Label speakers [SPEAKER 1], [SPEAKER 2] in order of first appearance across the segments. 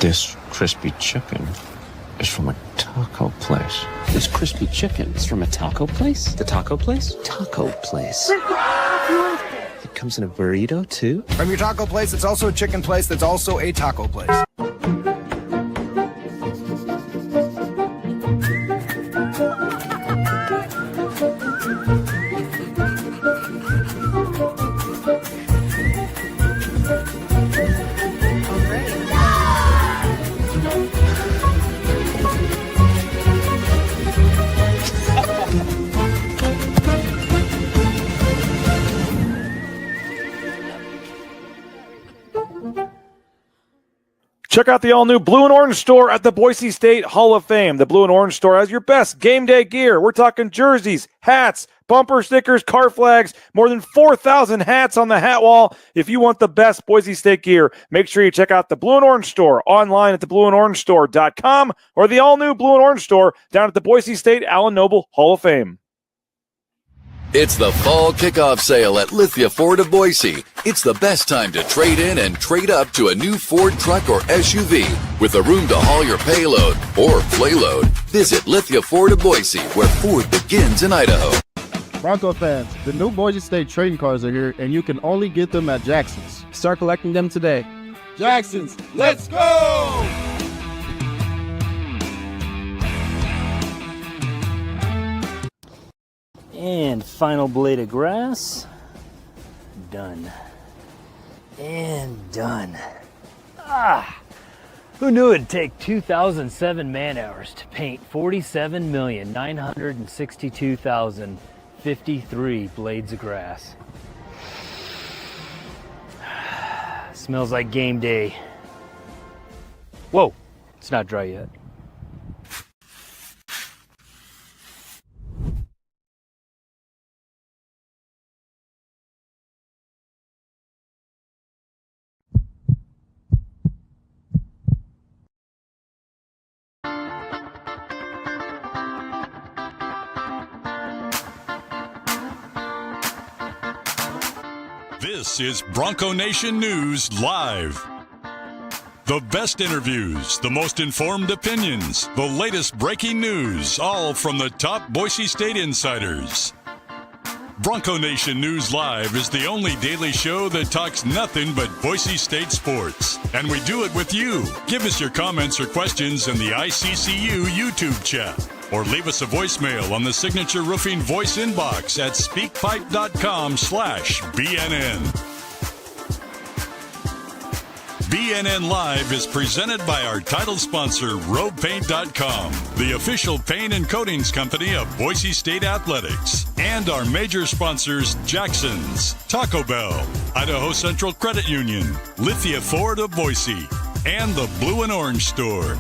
[SPEAKER 1] This crispy chicken is from a taco place.
[SPEAKER 2] This crispy chicken is from a taco place?
[SPEAKER 1] The taco place?
[SPEAKER 2] Taco place. It comes in a burrito, too?
[SPEAKER 3] From your taco place, it's also a chicken place that's also a taco place.
[SPEAKER 4] Check out the all-new Blue and Orange store at the Boise State Hall of Fame. The Blue and Orange store has your best game day gear. We're talking jerseys, hats, bumper stickers, car flags, more than 4,000 hats on the hat wall. If you want the best Boise State gear, make sure you check out the Blue and Orange store online at theblueandorangestore.com or the all-new Blue and Orange store down at the Boise State Allen Noble Hall of Fame.
[SPEAKER 5] It's the fall kickoff sale at Lithia Ford of Boise. It's the best time to trade in and trade up to a new Ford truck or SUV with the room to haul your payload or playload. Visit Lithia Ford of Boise, where Ford begins in Idaho.
[SPEAKER 6] Bronco fans, the new Boise State trading cards are here, and you can only get them at Jackson's.
[SPEAKER 2] Start collecting them today.
[SPEAKER 6] Jackson's, let's go!
[SPEAKER 7] And final blade of grass. Done. And done. Who knew it'd take 2,007 man-hours to paint 47,962,053 blades of grass? Smells like game day. Whoa, it's not dry yet.
[SPEAKER 8] This is Bronco Nation News Live. The best interviews, the most informed opinions, the latest breaking news, all from the top Boise State insiders. Bronco Nation News Live is the only daily show that talks nothing but Boise State sports. And we do it with you. Give us your comments or questions in the ICCU YouTube chat. Or leave us a voicemail on the Signature Roofing voice inbox at speakpipe.com/BNN. BNN Live is presented by our title sponsor, RoadPaint.com, the official paint and coatings company of Boise State Athletics, and our major sponsors, Jackson's, Taco Bell, Idaho Central Credit Union, Lithia Ford of Boise, and the Blue and Orange store.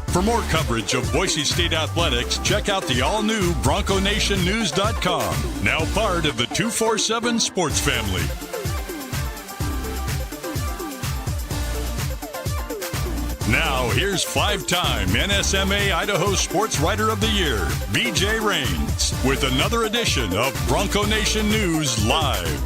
[SPEAKER 8] For more coverage of Boise State athletics, check out the all-new BroncoNationNews.com, now part of the 247 Sports family. Now, here's five-time NSMA Idaho Sports Writer of the Year, BJ Rains, with another edition of Bronco Nation News Live.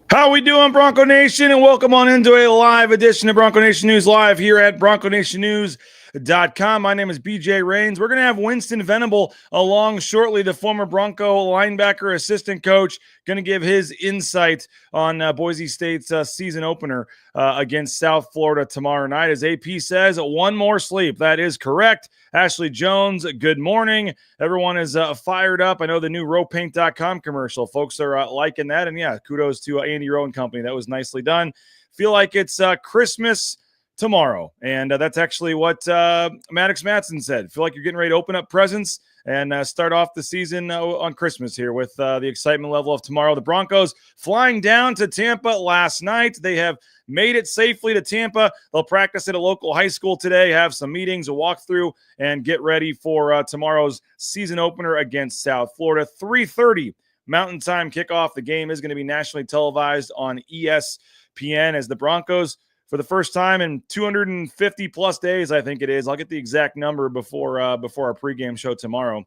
[SPEAKER 4] How we doing, Bronco Nation? And welcome on into a live edition of Bronco Nation News Live here at BroncoNationNews.com. My name is BJ Rains. We're going to have Winston Venable along shortly, the former Bronco linebacker assistant coach, going to give his insight on Boise State's season opener against South Florida tomorrow night. As AP says, one more sleep. That is correct. Ashley Jones, good morning. Everyone is fired up. I know the new RoPaint.com commercial. Folks are liking that. And yeah, kudos to Andy Rowe and company. That was nicely done. Feel like it's Christmas tomorrow. And that's actually what Maddox Matson said. Feel like you're getting ready to open up presents and start off the season on Christmas here with the excitement level of tomorrow. The Broncos flying down to Tampa last night. They have made it safely to Tampa. They'll practice at a local high school today, have some meetings, a walkthrough, and get ready for tomorrow's season opener against South Florida. 3:30 Mountain Time kickoff. The game is going to be nationally televised on ESPN as the Broncos for the first time in 250 plus days, I think it is. I'll get the exact number before our pregame show tomorrow.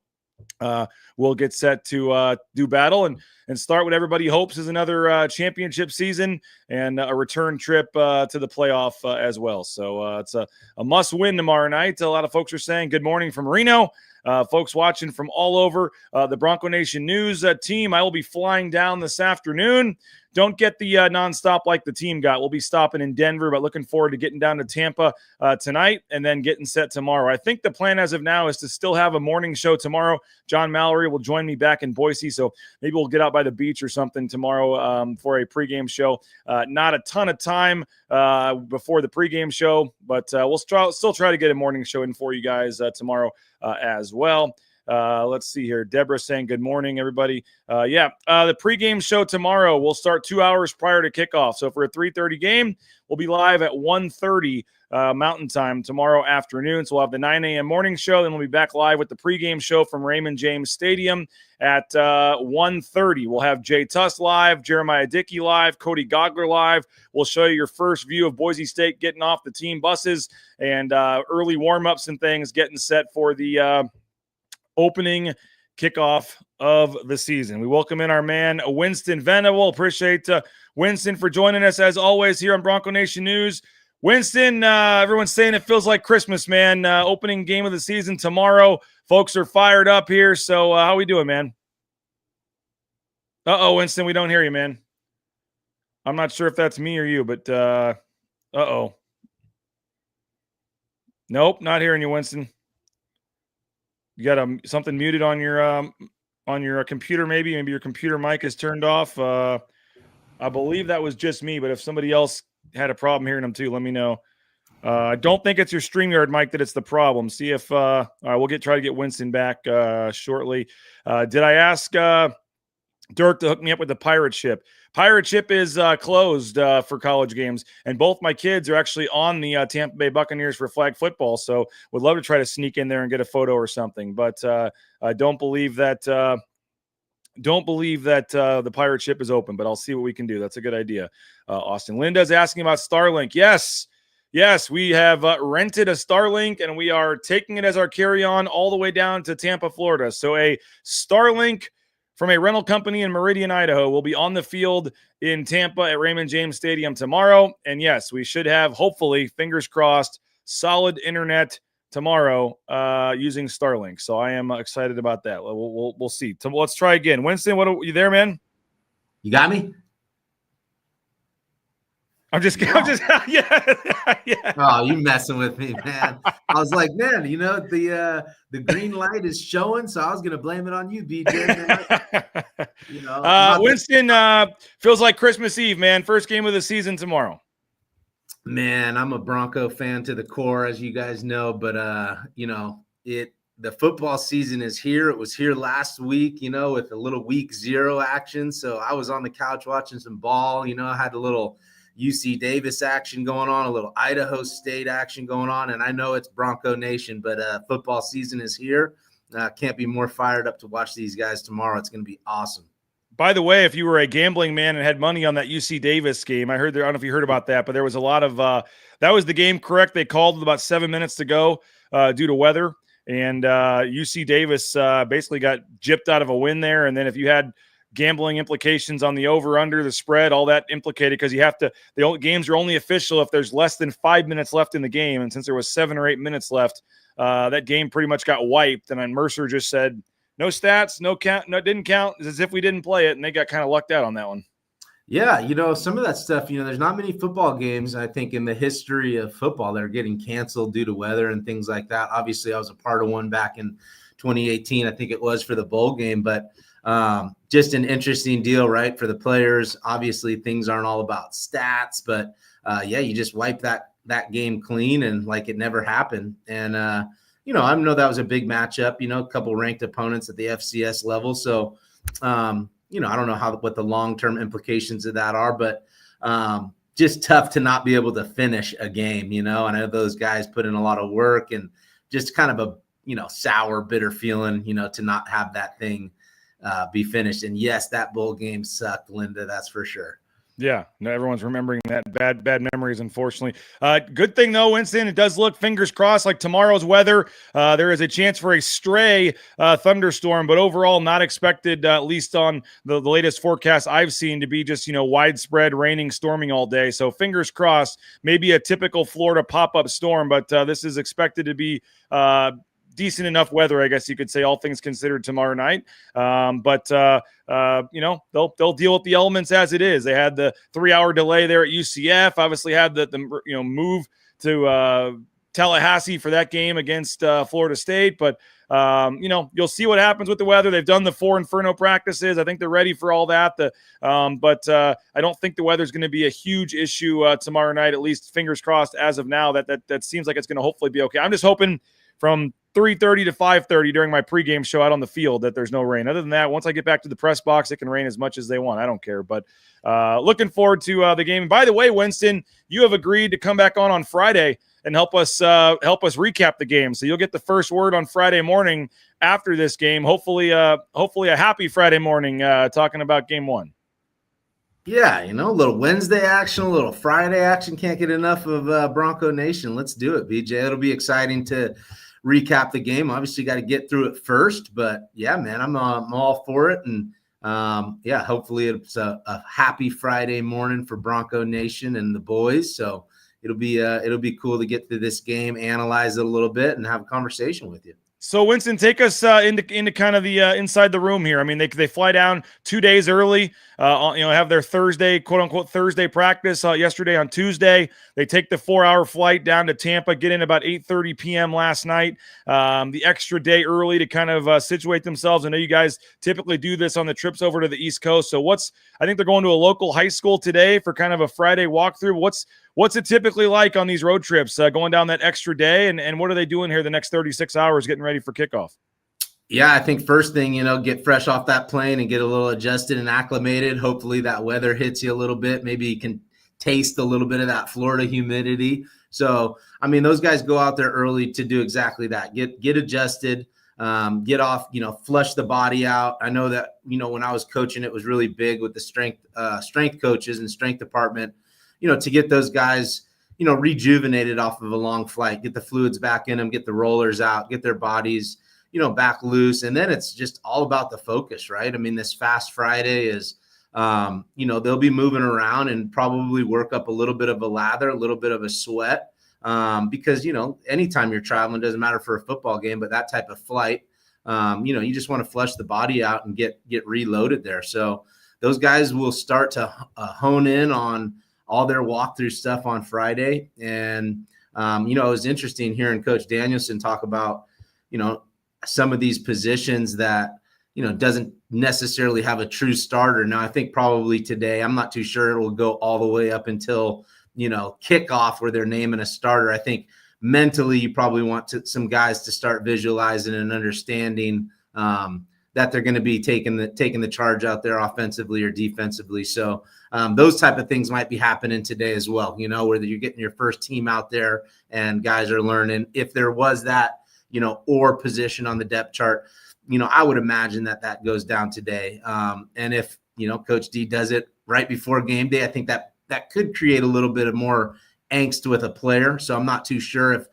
[SPEAKER 4] We'll get set to do battle and start what everybody hopes is another championship season and a return trip to the playoff as well. So it's a must win tomorrow night. A lot of folks are saying good morning from Reno. Folks watching from all over the Bronco Nation News team. I will be flying down this afternoon. Don't get the nonstop like the team got. We'll be stopping in Denver, but looking forward to getting down to Tampa tonight and then getting set tomorrow. I think the plan as of now is to still have a morning show tomorrow. John Mallory will join me back in Boise, so maybe we'll get out by the beach or something tomorrow for a pregame show. Not a ton of time before the pregame show, but we'll still try to get a morning show in for you guys tomorrow as well. Let's see here. Deborah saying good morning, everybody. The pregame show tomorrow will start 2 hours prior to kickoff. So for a 3:30 game, we'll be live at 1:30 Mountain Time tomorrow afternoon. So we'll have the 9 a.m. morning show. Then we'll be back live with the pregame show from Raymond James Stadium at 1:30. We'll have Jay Tuss live, Jeremiah Dickey live, Cody Gogler live. We'll show you your first view of Boise State getting off the team buses and early warm-ups and things, getting set for the opening kickoff of the season. We welcome in our man, Winston Venable. Appreciate Winston for joining us as always here on Bronco Nation News. Winston, everyone's saying it feels like Christmas, man. Opening game of the season tomorrow. Folks are fired up here. So how we doing, man? Uh-oh, Winston, we don't hear you, man. I'm not sure if that's me or you, but uh-oh. Nope, not hearing you, Winston. You got something muted on your computer, maybe your computer mic is turned off. I believe that was just me, but if somebody else had a problem hearing them too, let me know. I don't think it's your StreamYard mic that it's the problem. See if all right, we'll try to get Winston back shortly. Did I ask Dirk to hook me up with the pirate ship? Pirate ship is closed for college games, and both my kids are actually on the Tampa Bay Buccaneers for flag football, so would love to try to sneak in there and get a photo or something, but I don't believe that the pirate ship is open, but I'll see what we can do. That's a good idea. Austin Linda's asking about Starlink. Yes, we have rented a Starlink, and we are taking it as our carry-on all the way down to Tampa, Florida. So a Starlink from a rental company in Meridian, Idaho, will be on the field in Tampa at Raymond James Stadium tomorrow. And yes, we should have, hopefully, fingers crossed, solid internet tomorrow using Starlink. So I am excited about that. We'll see. Let's try again. Winston, are you there, man?
[SPEAKER 9] You got me?
[SPEAKER 4] I'm just yeah.
[SPEAKER 9] Oh, you messing with me, man. I was like, man, the green light is showing, so I was gonna blame it on you, BJ.
[SPEAKER 4] Winston, feels like Christmas Eve, man. First game of the season tomorrow.
[SPEAKER 9] Man, I'm a Bronco fan to the core, as you guys know, but the football season is here. It was here last week, with a little week 0 action. So I was on the couch watching some ball, I had a little UC Davis action going on, a little Idaho State action going on, and I know it's Bronco Nation, but football season is here. Can't be more fired up to watch these guys tomorrow. It's going to be awesome.
[SPEAKER 4] By the way, if you were a gambling man and had money on that UC Davis game, I don't know if you heard about that, but there was a lot of that was the game, correct? They called with about 7 minutes to go due to weather, and UC Davis basically got gypped out of a win there. And then if you had gambling implications on the over, under, the spread, all that implicated, because the games are only official if there's less than 5 minutes left in the game. And since there was 7 or 8 minutes left, that game pretty much got wiped. And then Mercer just said, no stats, no count, no, it didn't count. It's as if we didn't play it. And they got kind of lucked out on that one.
[SPEAKER 9] Yeah. Some of that stuff, there's not many football games, I think, in the history of football that are getting canceled due to weather and things like that. Obviously, I was a part of one back in 2018. I think it was for the bowl game, but just an interesting deal, right, for the players. Obviously, things aren't all about stats, but you just wipe that game clean and like it never happened. And I know that was a big matchup. A couple ranked opponents at the FCS level. So I don't know what the long-term implications of that are, but just tough to not be able to finish a game. I know those guys put in a lot of work, and just kind of a sour, bitter feeling, to not have that thing be finished. And yes, that bowl game sucked, Linda. That's for sure.
[SPEAKER 4] Yeah, no, everyone's remembering that bad memories, unfortunately. Good thing though, Winston, it does look, fingers crossed, like tomorrow's weather. There is a chance for a stray thunderstorm, but overall not expected, at least on the latest forecast I've seen, to be just widespread raining, storming all day. So fingers crossed, maybe a typical Florida pop-up storm, but this is expected to be decent enough weather, I guess you could say, all things considered, tomorrow night. But they'll deal with the elements as it is. They had the 3-hour delay there at UCF. Obviously, had the move to Tallahassee for that game against Florida State. But you'll see what happens with the weather. They've done the 4 Inferno practices. I think they're ready for all that. But I don't think the weather is going to be a huge issue tomorrow night. At least, fingers crossed. As of now, that seems like it's going to hopefully be okay. I'm just hoping from 3:30 to 5:30 during my pregame show out on the field that there's no rain. Other than that, once I get back to the press box, it can rain as much as they want. I don't care. But looking forward to the game. And by the way, Winston, you have agreed to come back on Friday and help us recap the game. So you'll get the first word on Friday morning after this game. Hopefully a happy Friday morning talking about game 1.
[SPEAKER 9] Yeah, a little Wednesday action, a little Friday action. Can't get enough of Bronco Nation. Let's do it, BJ. It'll be exciting to recap the game. Obviously, got to get through it first, but yeah, man, I'm all for it. And hopefully it's a happy Friday morning for Bronco Nation and the boys. So it'll be cool to get through this game, analyze it a little bit, and have a conversation with you.
[SPEAKER 4] So, Winston, take us into kind of the inside the room here. I mean, they fly down 2 days early, have their Thursday, quote unquote, Thursday practice yesterday on Tuesday. They take the 4-hour flight down to Tampa, get in about 8:30 p.m. last night. The extra day early to kind of situate themselves. I know you guys typically do this on the trips over to the East Coast. So I think they're going to a local high school today for kind of a Friday walkthrough. What's it typically like on these road trips, going down that extra day, and what are they doing here the next 36 hours getting ready for kickoff?
[SPEAKER 9] Yeah, I think first thing, get fresh off that plane and get a little adjusted and acclimated. Hopefully that weather hits you a little bit. Maybe you can taste a little bit of that Florida humidity. So, I mean, those guys go out there early to do exactly that. Get adjusted, get off, flush the body out. I know that, when I was coaching, it was really big with the strength coaches and strength department, to get those guys, rejuvenated off of a long flight, get the fluids back in them, get the rollers out, get their bodies, back loose. And then it's just all about the focus, right? I mean, this Fast Friday is, they'll be moving around and probably work up a little bit of a lather, a little bit of a sweat, because, anytime you're traveling, doesn't matter for a football game, but that type of flight, you just want to flush the body out and get reloaded there. So those guys will start to hone in on all their walkthrough stuff on Friday. And, it was interesting hearing Coach Danielson talk about, some of these positions that, doesn't necessarily have a true starter. Now, I think probably today, I'm not too sure it will go all the way up until, kickoff where they're naming a starter. I think mentally you probably want some guys to start visualizing and understanding that they're going to be taking the charge out there offensively or defensively. So those type of things might be happening today as well, where you're getting your first team out there and guys are learning. If there was that, or position on the depth chart, I would imagine that goes down today. And if, Coach D does it right before game day, I think that could create a little bit of more angst with a player. So I'm not too sure if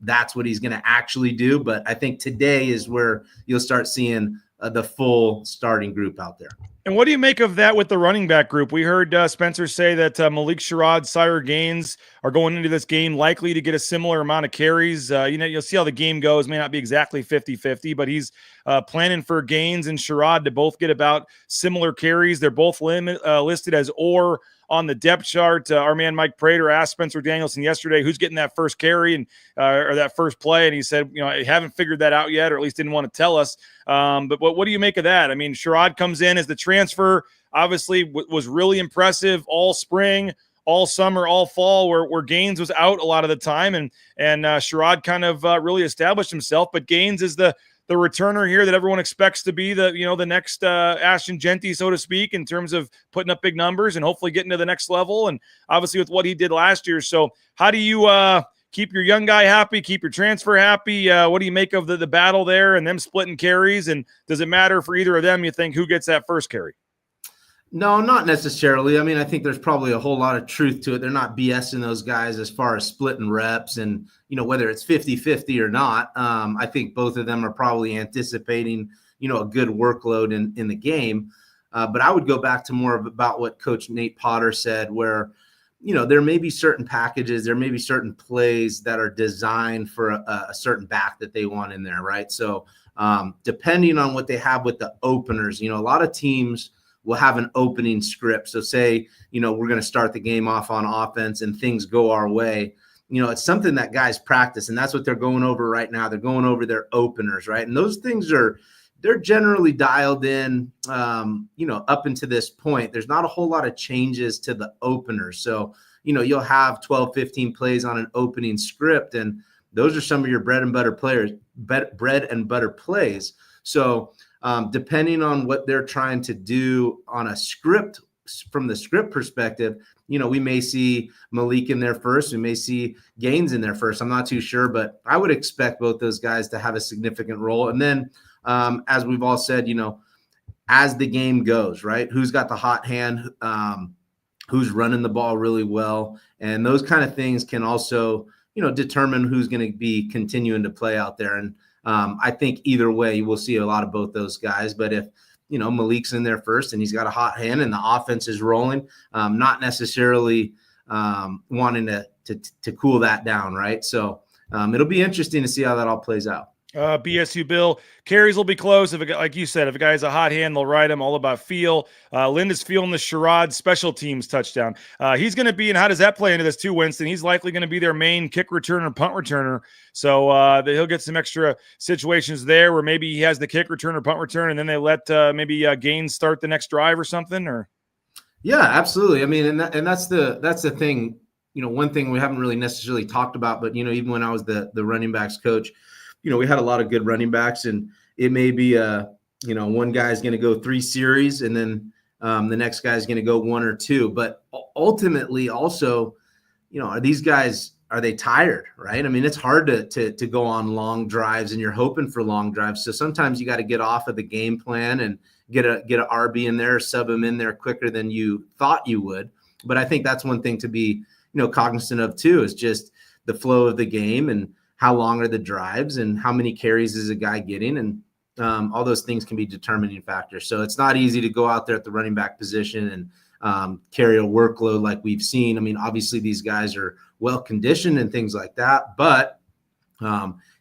[SPEAKER 9] that's what he's going to actually do. But I think today is where you'll start seeing the full starting group out there.
[SPEAKER 4] And what do you make of that with the running back group? We heard Spencer say that Malik Sherrod, Sire Gaines are going into this game likely to get a similar amount of carries. You'll see how the game goes. May not be exactly 50-50, but he's planning for Gaines and Sherrod to both get about similar carries. They're both listed as or on the depth chart. Our man Mike Prater asked Spencer Danielson yesterday who's getting that first carry and or that first play, and he said, I haven't figured that out yet, or at least didn't want to tell us. But what do you make of that? I mean, Sherrod comes in as the transfer, obviously was really impressive all spring, all summer, all fall, where Gaines was out a lot of the time, and Sherrod kind of really established himself. But Gaines is the returner here that everyone expects to be the next Ashton Genty, so to speak, in terms of putting up big numbers and hopefully getting to the next level. And obviously with what he did last year. So how do you keep your young guy happy, keep your transfer happy? What do you make of the battle there and them splitting carries? And does it matter for either of them, you think, who gets that first carry?
[SPEAKER 9] No, not necessarily. I mean, I think there's probably a whole lot of truth to it. They're not BSing those guys as far as splitting reps and, whether it's 50-50 or not. I think both of them are probably anticipating, a good workload in the game. But I would go back to more about what Coach Nate Potter said, where, there may be certain packages, there may be certain plays that are designed for a certain back that they want in there, right? So depending on what they have with the openers, a lot of teams will have an opening script. So say, we're going to start the game off on offense and things go our way. It's something that guys practice, and that's what they're going over right now. They're going over their openers, right? And those things they're generally dialed in, up into this point. There's not a whole lot of changes to the openers. So, you'll have 12, 15 plays on an opening script, and those are some of your bread and butter plays. So, depending on what they're trying to do on a script, from the script perspective, we may see Malik in there first. We may see Gaines in there first. I'm not too sure, but I would expect both those guys to have a significant role. And then, as we've all said, as the game goes, right, who's got the hot hand, who's running the ball really well, and those kind of things can also, determine who's going to be continuing to play out there. And I think either way, we'll see a lot of both those guys. But if, Malik's in there first and he's got a hot hand and the offense is rolling, not necessarily wanting to cool that down, right? So it'll be interesting to see how that all plays out.
[SPEAKER 4] BSU Bill, carries will be close. Like you said, if a guy has a hot hand, they'll ride him. All about feel. Linda's feeling the Sherrod special teams touchdown. He's going to be, and how does that play into this too, Winston? He's likely going to be their main kick returner, punt returner. So he'll get some extra situations there where maybe he has the kick return or punt return, and then they let maybe Gaines start the next drive or something. Or
[SPEAKER 9] yeah, absolutely. I mean, and that's the thing. One thing we haven't really necessarily talked about, but even when I was the running backs coach, we had a lot of good running backs, and it may be, one guy's going to go 3 series and then the next guy's going to go 1 or 2. But ultimately also, are these guys, are they tired, right? I mean, it's hard to go on long drives, and you're hoping for long drives. So sometimes you got to get off of the game plan and get a RB in there, sub him in there quicker than you thought you would. But I think that's one thing to be, cognizant of too, is just the flow of the game and how long are the drives and how many carries is a guy getting, and all those things can be determining factors. So it's not easy to go out there at the running back position and carry a workload like we've seen. I mean, obviously these guys are well conditioned and things like that, but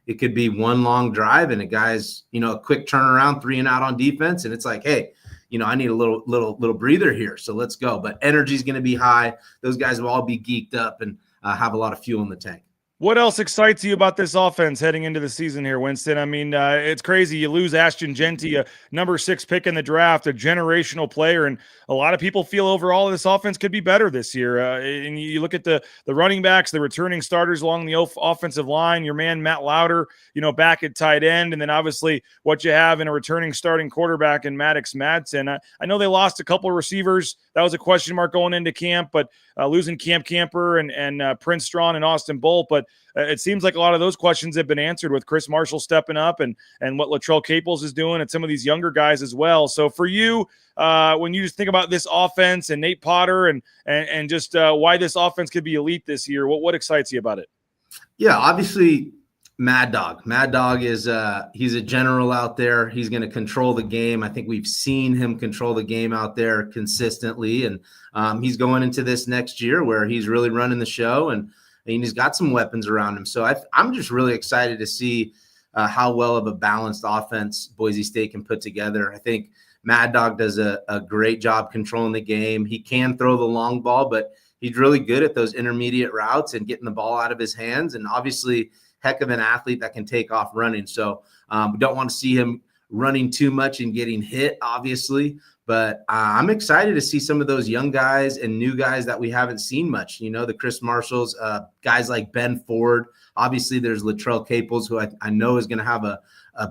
[SPEAKER 9] it could be one long drive and a guy's, a quick turnaround, 3 and out on defense, and it's like, hey, I need a little breather here, so let's go. But energy's going to be high. Those guys will all be geeked up and have a lot of fuel in the tank.
[SPEAKER 4] What else excites you about this offense heading into the season here, Winston? I mean, it's crazy. You lose Ashton Genty, a number 6 pick in the draft, a generational player, and a lot of people feel overall this offense could be better this year. And you look at the running backs, the returning starters along the offensive line, your man Matt Lauder, back at tight end, and then obviously what you have in a returning starting quarterback in Maddox Madsen. I know they lost a couple of receivers. That was a question mark going into camp, but losing Camp Camper and Prince Strawn and Austin Bolt, but it seems like a lot of those questions have been answered with Chris Marshall stepping up and what Latrell Caples is doing and some of these younger guys as well. So for you, when you just think about this offense and Nate Potter and just why this offense could be elite this year, what excites you about it?
[SPEAKER 9] Yeah, obviously Mad Dog. Mad Dog is he's a general out there. He's going to control the game. I think we've seen him control the game out there consistently, and he's going into this next year where he's really running the show, and he's got some weapons around him. So I'm just really excited to see how well of a balanced offense Boise State can put together. I think Mad Dog does a great job controlling the game. He can throw the long ball, but he's really good at those intermediate routes and getting the ball out of his hands, and obviously heck of an athlete that can take off running. So we don't want to see him running too much and getting hit, obviously. But I'm excited to see some of those young guys and new guys that we haven't seen much. The Chris Marshalls, guys like Ben Ford. Obviously, there's Latrell Caples, who I know is going to have a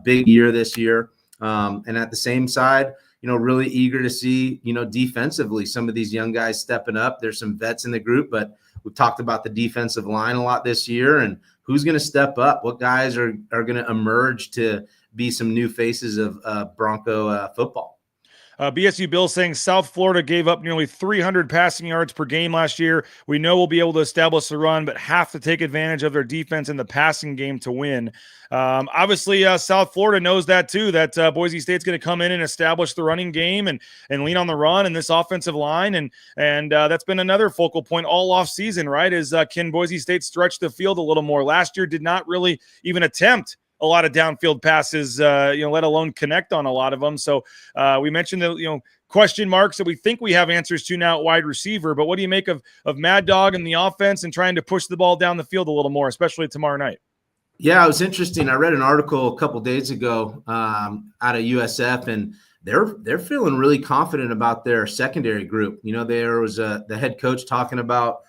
[SPEAKER 9] big year this year. And at the same side, really eager to see, defensively, some of these young guys stepping up. There's some vets in the group, but we've talked about the defensive line a lot this year and who's going to step up. What guys are going to emerge to be some new faces of Bronco football.
[SPEAKER 4] BSU Bill saying South Florida gave up nearly 300 passing yards per game last year. We know we'll be able to establish the run, but have to take advantage of their defense in the passing game to win. Obviously, South Florida knows that too, that Boise State's going to come in and establish the running game and lean on the run and this offensive line. And that's been another focal point all off season, right? Is can Boise State stretch the field a little more? Last year did not really even attempt a lot of downfield passes, let alone connect on a lot of them. So we mentioned the, question marks that we think we have answers to now at wide receiver, but what do you make of Mad Dog and the offense and trying to push the ball down the field a little more, especially tomorrow night?
[SPEAKER 9] Yeah, it was interesting. I read an article a couple days ago out of USF, and they're feeling really confident about their secondary group. There was the head coach talking about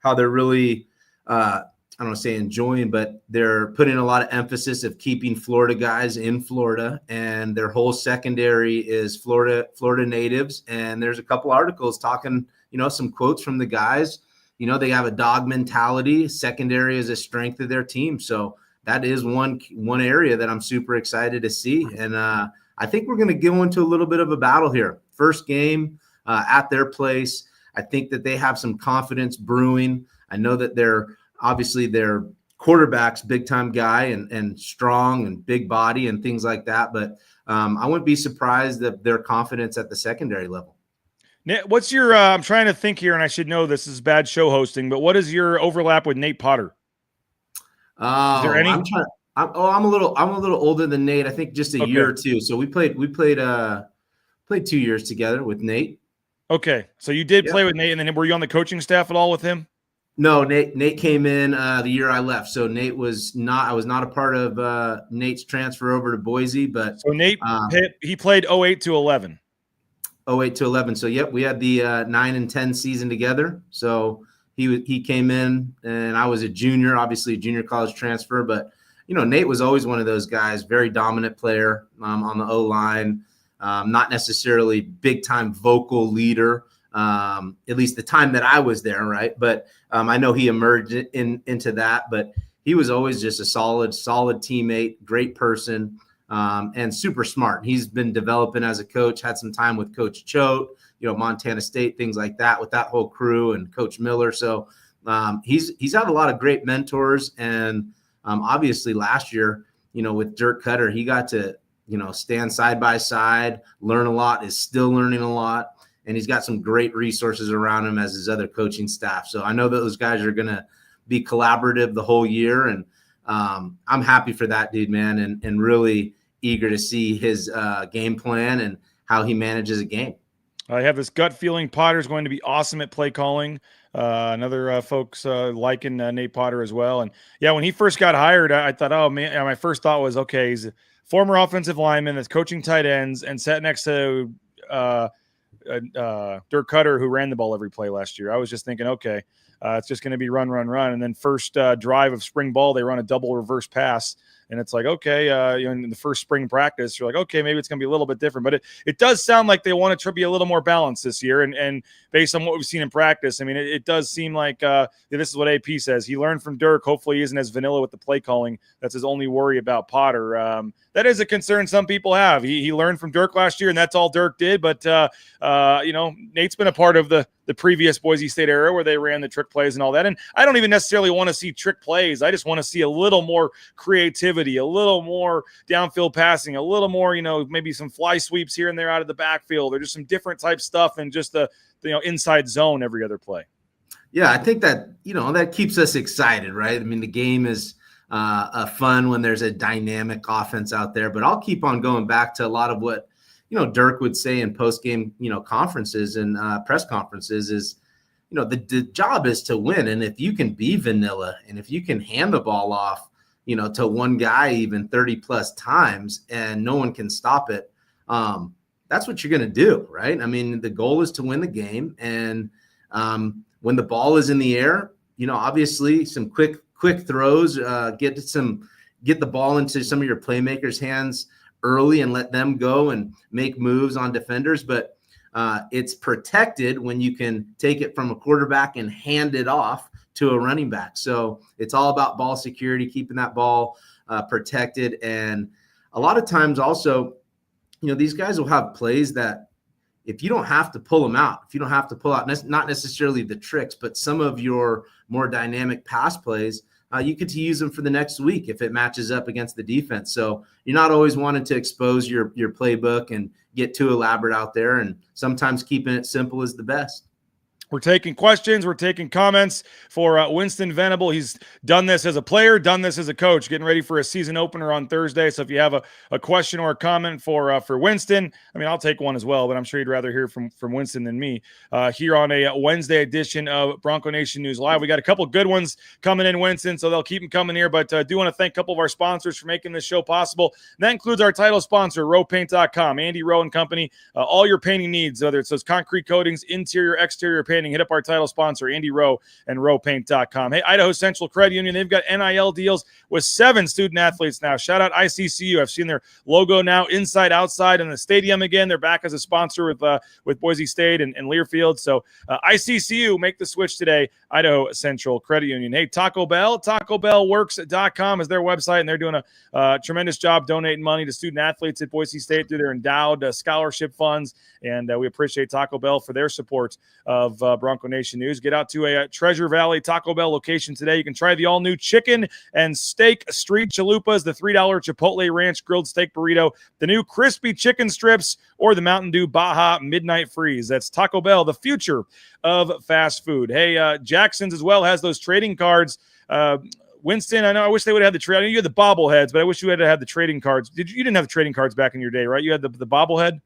[SPEAKER 9] how they're really I don't want to say enjoying, but they're putting a lot of emphasis of keeping Florida guys in Florida, and their whole secondary is Florida natives. And there's a couple articles talking, some quotes from the guys. They have a dog mentality. Secondary is a strength of their team. So that is one area that I'm super excited to see. And I think we're going to go into a little bit of a battle here. First game at their place. I think that they have some confidence brewing. I know that obviously their quarterback's big time guy and strong and big body and things like that. But I wouldn't be surprised that their confidence at the secondary level.
[SPEAKER 4] What's your, I'm trying to think here, and I should know this is bad show hosting, but what is your overlap with Nate Potter? Is there any?
[SPEAKER 9] I'm a little older than Nate. I think just a year or two. So we played 2 years together with Nate.
[SPEAKER 4] Okay. So you did play with Nate, and then were you on the coaching staff at all with him?
[SPEAKER 9] No, Nate came in the year I left. So I was not a part of Nate's transfer over to Boise, but
[SPEAKER 4] so Nate, he played 08 to 11.
[SPEAKER 9] 08 to 11. So yep, we had the 9 and 10 season together. So he came in, and I was a junior, obviously a junior college transfer, but Nate was always one of those guys, very dominant player on the O-line, not necessarily big time vocal leader. At least the time that I was there, right? But I know he emerged into that, but he was always just a solid teammate, great person, and super smart. He's been developing as a coach, had some time with Coach Choate, Montana State, things like that with that whole crew and Coach Miller. So he's had a lot of great mentors. And obviously last year, with Dirk Cutter, he got to, stand side by side, learn a lot, is still learning a lot. And he's got some great resources around him as his other coaching staff. So I know that those guys are going to be collaborative the whole year. And I'm happy for that dude, man, and really eager to see his game plan and how he manages a game.
[SPEAKER 4] I have this gut feeling Potter's going to be awesome at play calling. Another folks liking Nate Potter as well. And yeah, when he first got hired, I thought, oh man, my first thought was, okay, he's a former offensive lineman that's coaching tight ends and sat next to Dirk Cutter, who ran the ball every play last year. I was just thinking, okay, it's just going to be run. And then first drive of spring ball, they run a double reverse pass. And it's like, okay, in the first spring practice, you're like, okay, maybe it's going to be a little bit different. But it does sound like they want to be a little more balanced this year. And based on what we've seen in practice, I mean, it does seem like this is what AP says. He learned from Dirk. Hopefully he isn't as vanilla with the play calling. That's his only worry about Potter. That is a concern some people have. He learned from Dirk last year, and that's all Dirk did. But, Nate's been a part of the previous Boise State era where they ran the trick plays and all that. And I don't even necessarily want to see trick plays. I just want to see a little more creativity, a little more downfield passing, a little more, maybe some fly sweeps here and there out of the backfield, or just some different type stuff and just the inside zone every other play.
[SPEAKER 9] Yeah, I think that, that keeps us excited, right? I mean, the game is fun when there's a dynamic offense out there, but I'll keep on going back to a lot of what, Dirk would say in post-game, conferences and press conferences is, the job is to win. And if you can be vanilla and if you can hand the ball off, to one guy even 30 plus times and no one can stop it, that's what you're going to do, right? I mean, the goal is to win the game. And when the ball is in the air, obviously some quick throws, get the ball into some of your playmakers' hands early and let them go and make moves on defenders. But it's protected when you can take it from a quarterback and hand it off to a running back. So it's all about ball security, keeping that ball protected. And a lot of times also, these guys will have plays that if you don't have to pull them out, if you don't have to pull out not necessarily the tricks, but some of your more dynamic pass plays, you get to use them for the next week if it matches up against the defense. So you're not always wanting to expose your playbook and get too elaborate out there, and sometimes keeping it simple is the best.
[SPEAKER 4] We're taking questions. We're taking comments for Winston Venable. He's done this as a player, done this as a coach, getting ready for a season opener on Thursday. So if you have a question or a comment for Winston, I mean, I'll take one as well, but I'm sure you'd rather hear from Winston than me here on a Wednesday edition of Bronco Nation News Live. We got a couple good ones coming in, Winston, so they'll keep them coming here. But I do want to thank a couple of our sponsors for making this show possible. And that includes our title sponsor, rowpaint.com, Andy Rowe and Company. All your painting needs, whether it's those concrete coatings, interior, exterior painting, hit up our title sponsor, Andy Rowe and rowpaint.com. Hey, Idaho Central Credit Union, they've got NIL deals with 7 student athletes now. Shout out ICCU. I've seen their logo now inside, outside in the stadium again. They're back as a sponsor with Boise State and Learfield. So ICCU, make the switch today. Idaho Central Credit Union. Hey, Taco Bell, TacoBellWorks.com is their website, and they're doing a tremendous job donating money to student athletes at Boise State through their endowed scholarship funds. And we appreciate Taco Bell for their support of Bronco Nation News. Get out to a Treasure Valley Taco Bell location today. You can try the all-new chicken and steak street chalupas, the $3 Chipotle Ranch grilled steak burrito, the new crispy chicken strips, or the Mountain Dew Baja Midnight Freeze. That's Taco Bell, the future of fast food. Hey, Jackson's as well has those trading cards. Winston, I wish they would have had the I know you had the bobbleheads, but I wish you had to have the trading cards. You didn't have the trading cards back in your day, right? You had the bobblehead?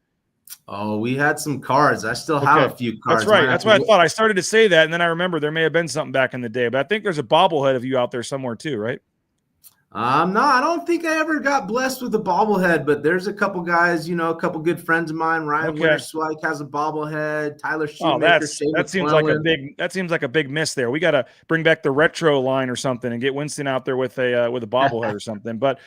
[SPEAKER 9] Oh, we had some cards. I still have a few cards.
[SPEAKER 4] That's right. That's what I thought. I started to say that, and then I remember there may have been something back in the day. But I think there's a bobblehead of you out there somewhere too, right?
[SPEAKER 9] No, I don't think I ever got blessed with a bobblehead, but there's a couple guys, a couple good friends of mine. Ryan Winterswike has a bobblehead. Tyler Shoemaker.
[SPEAKER 4] That seems like a big miss there. We got to bring back the retro line or something and get Winston out there with a bobblehead or something. But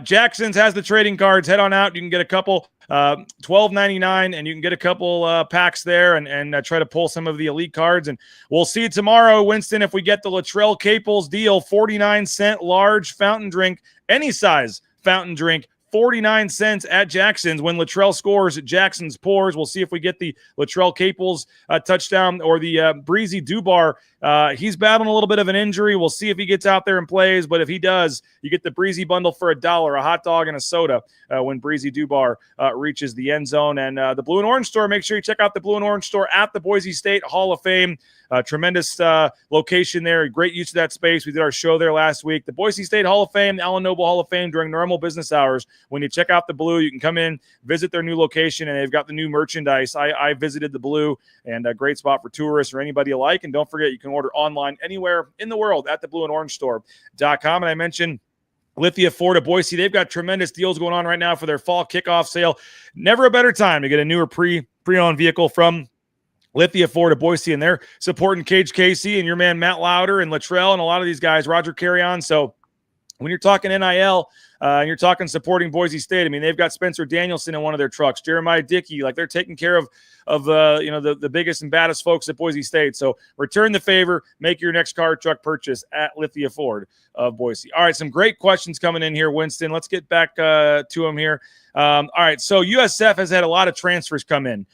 [SPEAKER 4] Jackson's has the trading cards. Head on out. You can get a couple. $12.99, and you can get a couple packs there and try to pull some of the elite cards. And we'll see tomorrow, Winston, if we get the Latrell Caples deal, 49-cent large fountain drink, any size fountain drink, 49 cents at Jackson's. When Latrell scores, Jackson's pours. We'll see if we get the Latrell Caples touchdown or the Breezy Dubar. He's battling a little bit of an injury. We'll see if he gets out there and plays, but if he does, you get the Breezy bundle for $1, a hot dog and a soda when Breezy Dubar reaches the end zone. And the Blue and Orange store, make sure you check out the Blue and Orange store at the Boise State Hall of Fame. Tremendous location there. Great use of that space. We did our show there last week. The Boise State Hall of Fame, the Allen Noble Hall of Fame during normal business hours. When you check out the Blue, you can come in, visit their new location, and they've got the new merchandise. I visited the Blue, and a great spot for tourists or anybody alike. And don't forget, you can order online anywhere in the world at the Blue and Orange store.com. And I mentioned Lithia Ford of Boise. They've got tremendous deals going on right now for their fall kickoff sale. Never a better time to get a newer pre-owned vehicle from Lithia Ford of Boise, and they're supporting Cage Casey and your man Matt Lauder and Latrell and a lot of these guys, Roger Carrion. So when you're talking NIL and you're talking supporting Boise State, I mean, they've got Spencer Danielson in one of their trucks, Jeremiah Dickey, like they're taking care of the biggest and baddest folks at Boise State. So return the favor, make your next car or truck purchase at Lithia Ford of Boise. All right, some great questions coming in here, Winston. Let's get back to them here. All right, so USF has had a lot of transfers come in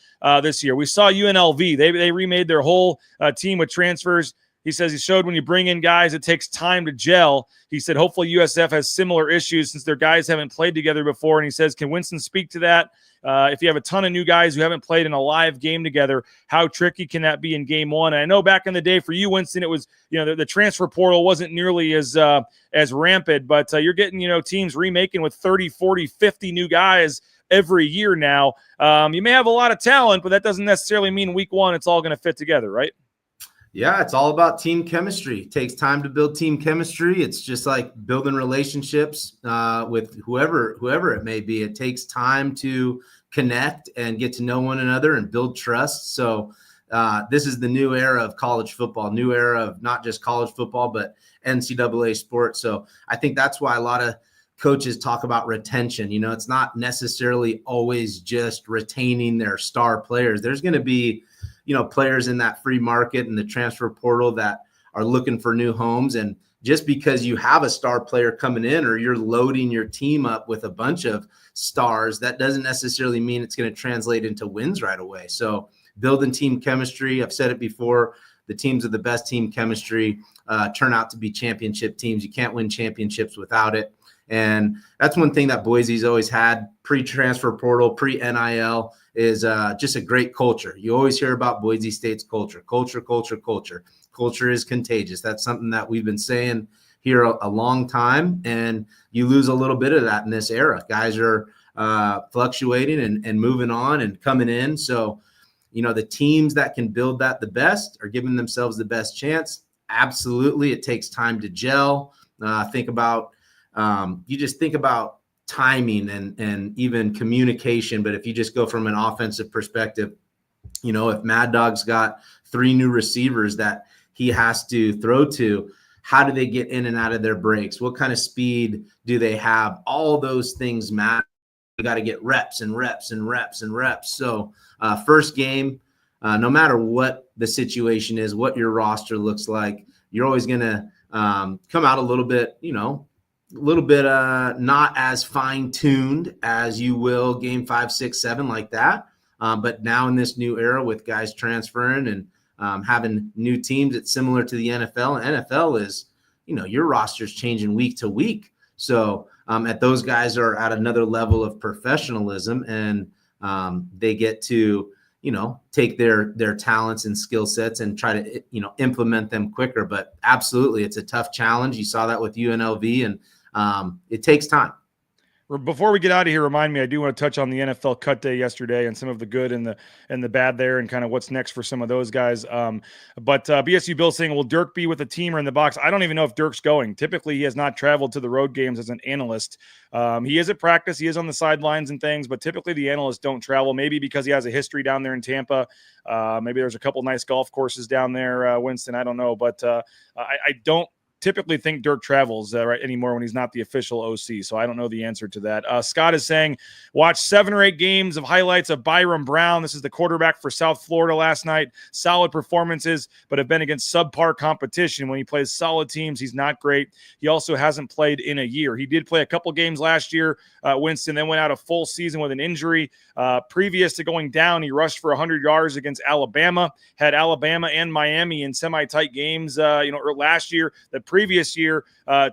[SPEAKER 4] this year. We saw UNLV. They remade their whole team with transfers. He says he showed when you bring in guys, it takes time to gel. He said hopefully USF has similar issues since their guys haven't played together before. And he says, can Winston speak to that? If you have a ton of new guys who haven't played in a live game together, how tricky can that be in game one? And I know back in the day for you, Winston, it was, the transfer portal wasn't nearly as rampant, but you're getting, teams remaking with 30, 40, 50 new guys every year now. You may have a lot of talent, but that doesn't necessarily mean week one it's all going to fit together, right?
[SPEAKER 9] Yeah, it's all about team chemistry. It takes time to build team chemistry. It's just like building relationships with whoever it may be. It takes time to connect and get to know one another and build trust. So this is the new era of college football, new era of not just college football, but NCAA sports. So I think that's why a lot of coaches talk about retention. It's not necessarily always just retaining their star players. There's going to be players in that free market and the transfer portal that are looking for new homes. And just because you have a star player coming in or you're loading your team up with a bunch of stars, that doesn't necessarily mean it's going to translate into wins right away. So building team chemistry, I've said it before, the teams with the best team chemistry turn out to be championship teams. You can't win championships without it. And that's one thing that Boise's always had pre-transfer portal, pre-NIL is just a great culture. You always hear about Boise State's culture. Culture is contagious. That's something that we've been saying here a long time, and you lose a little bit of that in this era. Guys are fluctuating and moving on and coming in. So, the teams that can build that the best are giving themselves the best chance. Absolutely. It takes time to gel. Think about timing and even communication. But if you just go from an offensive perspective, if Mad Dog's got 3 new receivers that he has to throw to, how do they get in and out of their breaks? What kind of speed do they have? All those things matter. You got to get reps and reps and reps and reps. So first game, no matter what the situation is, what your roster looks like, you're always going to come out a little bit, not as fine-tuned as you will game 5, 6, 7 like that. But now in this new era with guys transferring and having new teams, it's similar to the NFL. And NFL is, your roster's changing week to week. So those guys are at another level of professionalism, and they get to, take their talents and skill sets and try to, implement them quicker. But absolutely, it's a tough challenge. You saw that with UNLV, and it takes time.
[SPEAKER 4] Before we get out of here, remind me, I do want to touch on the NFL cut day yesterday and some of the good and the bad there and kind of what's next for some of those guys. But BSU Bill saying, will Dirk be with the team or in the box? I don't even know if Dirk's going. Typically, he has not traveled to the road games as an analyst. He is at practice. He is on the sidelines and things, but typically the analysts don't travel, maybe because he has a history down there in Tampa. Maybe there's a couple nice golf courses down there, Winston. I don't know, but I don't typically think Dirk travels right anymore when he's not the official OC. So I don't know the answer to that. Scott is saying, watch 7 or 8 games of highlights of Byram Brown. This is the quarterback for South Florida last night. Solid performances, but have been against subpar competition. When he plays solid teams, he's not great. He also hasn't played in a year. He did play a couple games last year, Winston, then went out a full season with an injury. Previous to going down, he rushed for 100 yards against Alabama, had Alabama and Miami in semi-tight games, or last year. The previous year,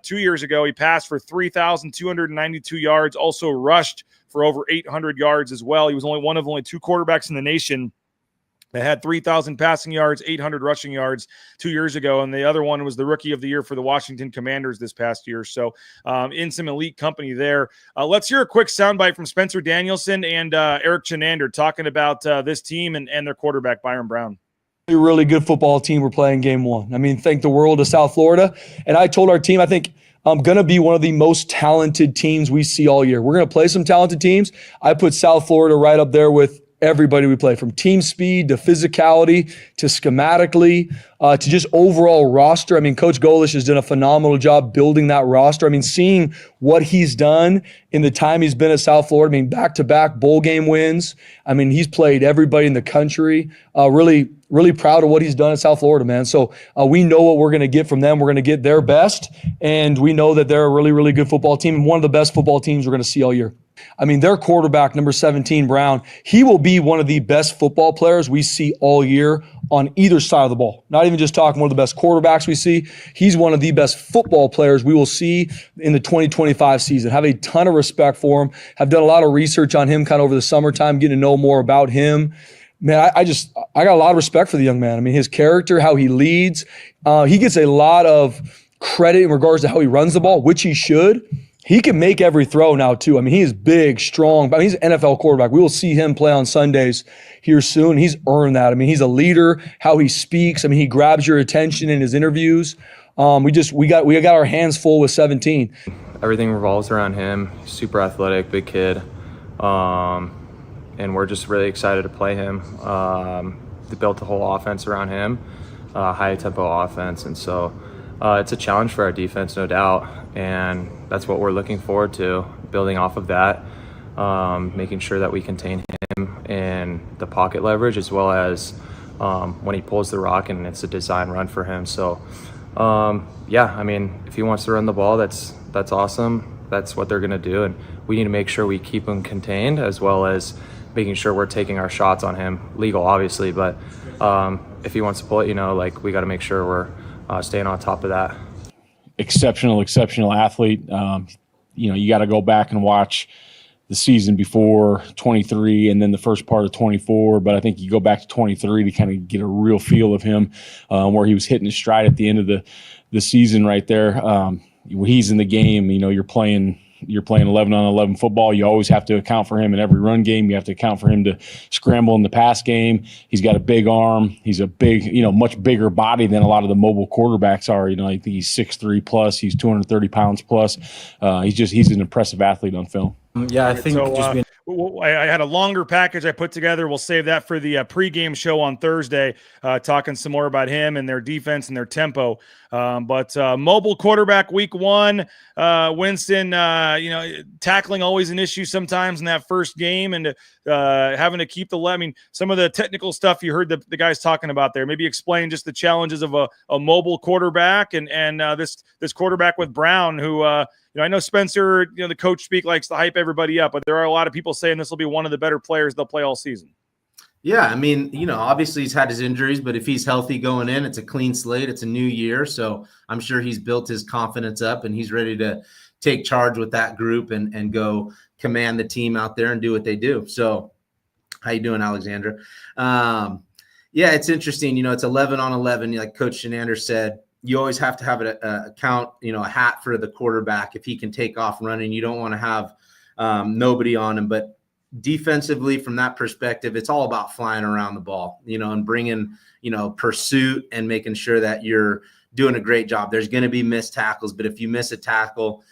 [SPEAKER 4] 2 years ago, he passed for 3,292 yards, also rushed for over 800 yards as well. He was only one of only 2 quarterbacks in the nation that had 3,000 passing yards, 800 rushing yards 2 years ago. And the other one was the rookie of the year for the Washington Commanders this past year. So in some elite company there. Let's hear a quick soundbite from Spencer Danielson and Eric Chenander talking about this team and their quarterback, Byron Brown.
[SPEAKER 10] A really good football team we're playing game 1. I mean, thank the world of South Florida. And I told our team, I think I'm going to be one of the most talented teams we see all year. We're going to play some talented teams. I put South Florida right up there with everybody we play, from team speed to physicality to schematically to just overall roster. I mean, Coach Golish has done a phenomenal job building that roster. I mean, seeing what he's done in the time he's been at South Florida, I mean, back-to-back bowl game wins. I mean, he's played everybody in the country. Really proud of what he's done at South Florida, man. So we know what we're going to get from them. We're going to get their best, and we know that they're a really, really good football team and one of the best football teams we're going to see all year. I mean, their quarterback, number 17, Brown, he will be one of the best football players we see all year on either side of the ball. Not even just talking one of the best quarterbacks we see. He's one of the best football players we will see in the 2025 season. Have a ton of respect for him. Have done a lot of research on him kind of over the summertime, getting to know more about him. Man, I got a lot of respect for the young man. I mean, his character, how he leads. He gets a lot of credit in regards to how he runs the ball, which he should. He can make every throw now, too. I mean, he is big, strong. I mean, he's an NFL quarterback. We will see him play on Sundays here soon. He's earned that. I mean, he's a leader, how he speaks. I mean, he grabs your attention in his interviews. We got our hands full with 17.
[SPEAKER 11] Everything revolves around him. He's super athletic, big kid. And we're just really excited to play him. They built the whole offense around him, high-tempo offense. And so it's a challenge for our defense, no doubt. And that's what we're looking forward to, building off of that, making sure that we contain him in the pocket leverage as well as when he pulls the rock and it's a design run for him. So Yeah, I mean, if he wants to run the ball, that's awesome. That's what they're going to do. And we need to make sure we keep him contained, as well as making sure we're taking our shots on him, legal, obviously. But if he wants to pull it, like, we got to make sure we're staying on top of that.
[SPEAKER 12] Exceptional athlete. You got to go back and watch the season before 23 and then the first part of 24. But I think you go back to 23 to kind of get a real feel of him, where he was hitting his stride at the end of the season right there. When he's in the game, you're playing 11-on-11 football. You always have to account for him in every run game. You have to account for him to scramble in the pass game. He's got a big arm. He's a big, much bigger body than a lot of the mobile quarterbacks are. I think he's 6'3 plus. He's 230 pounds plus. He's an impressive athlete on film.
[SPEAKER 13] Yeah, I think
[SPEAKER 4] I had a longer package I put together. We'll save that for the pregame show on Thursday, talking some more about him and their defense and their tempo. But mobile quarterback week 1, Winston, tackling always an issue sometimes in that first game, and having to keep some of the technical stuff you heard the guys talking about there. Maybe explain just the challenges of a mobile quarterback and this quarterback with Brown, who I know Spencer, the coach speak, likes to hype everybody up, but there are a lot of people saying this will be one of the better players they'll play all season.
[SPEAKER 9] Yeah, obviously he's had his injuries, but if he's healthy going in, it's a clean slate. It's a new year. So I'm sure he's built his confidence up and he's ready to take charge with that group and go command the team out there and do what they do. So how you doing, Alexandra? Yeah, it's interesting. It's 11-on-11. Like Coach Shenander said, you always have to have a count, a hat for the quarterback. If he can take off running, you don't want to have nobody on him. But defensively, from that perspective, it's all about flying around the ball, and bringing, pursuit and making sure that you're doing a great job. There's going to be missed tackles, but if you miss a tackle,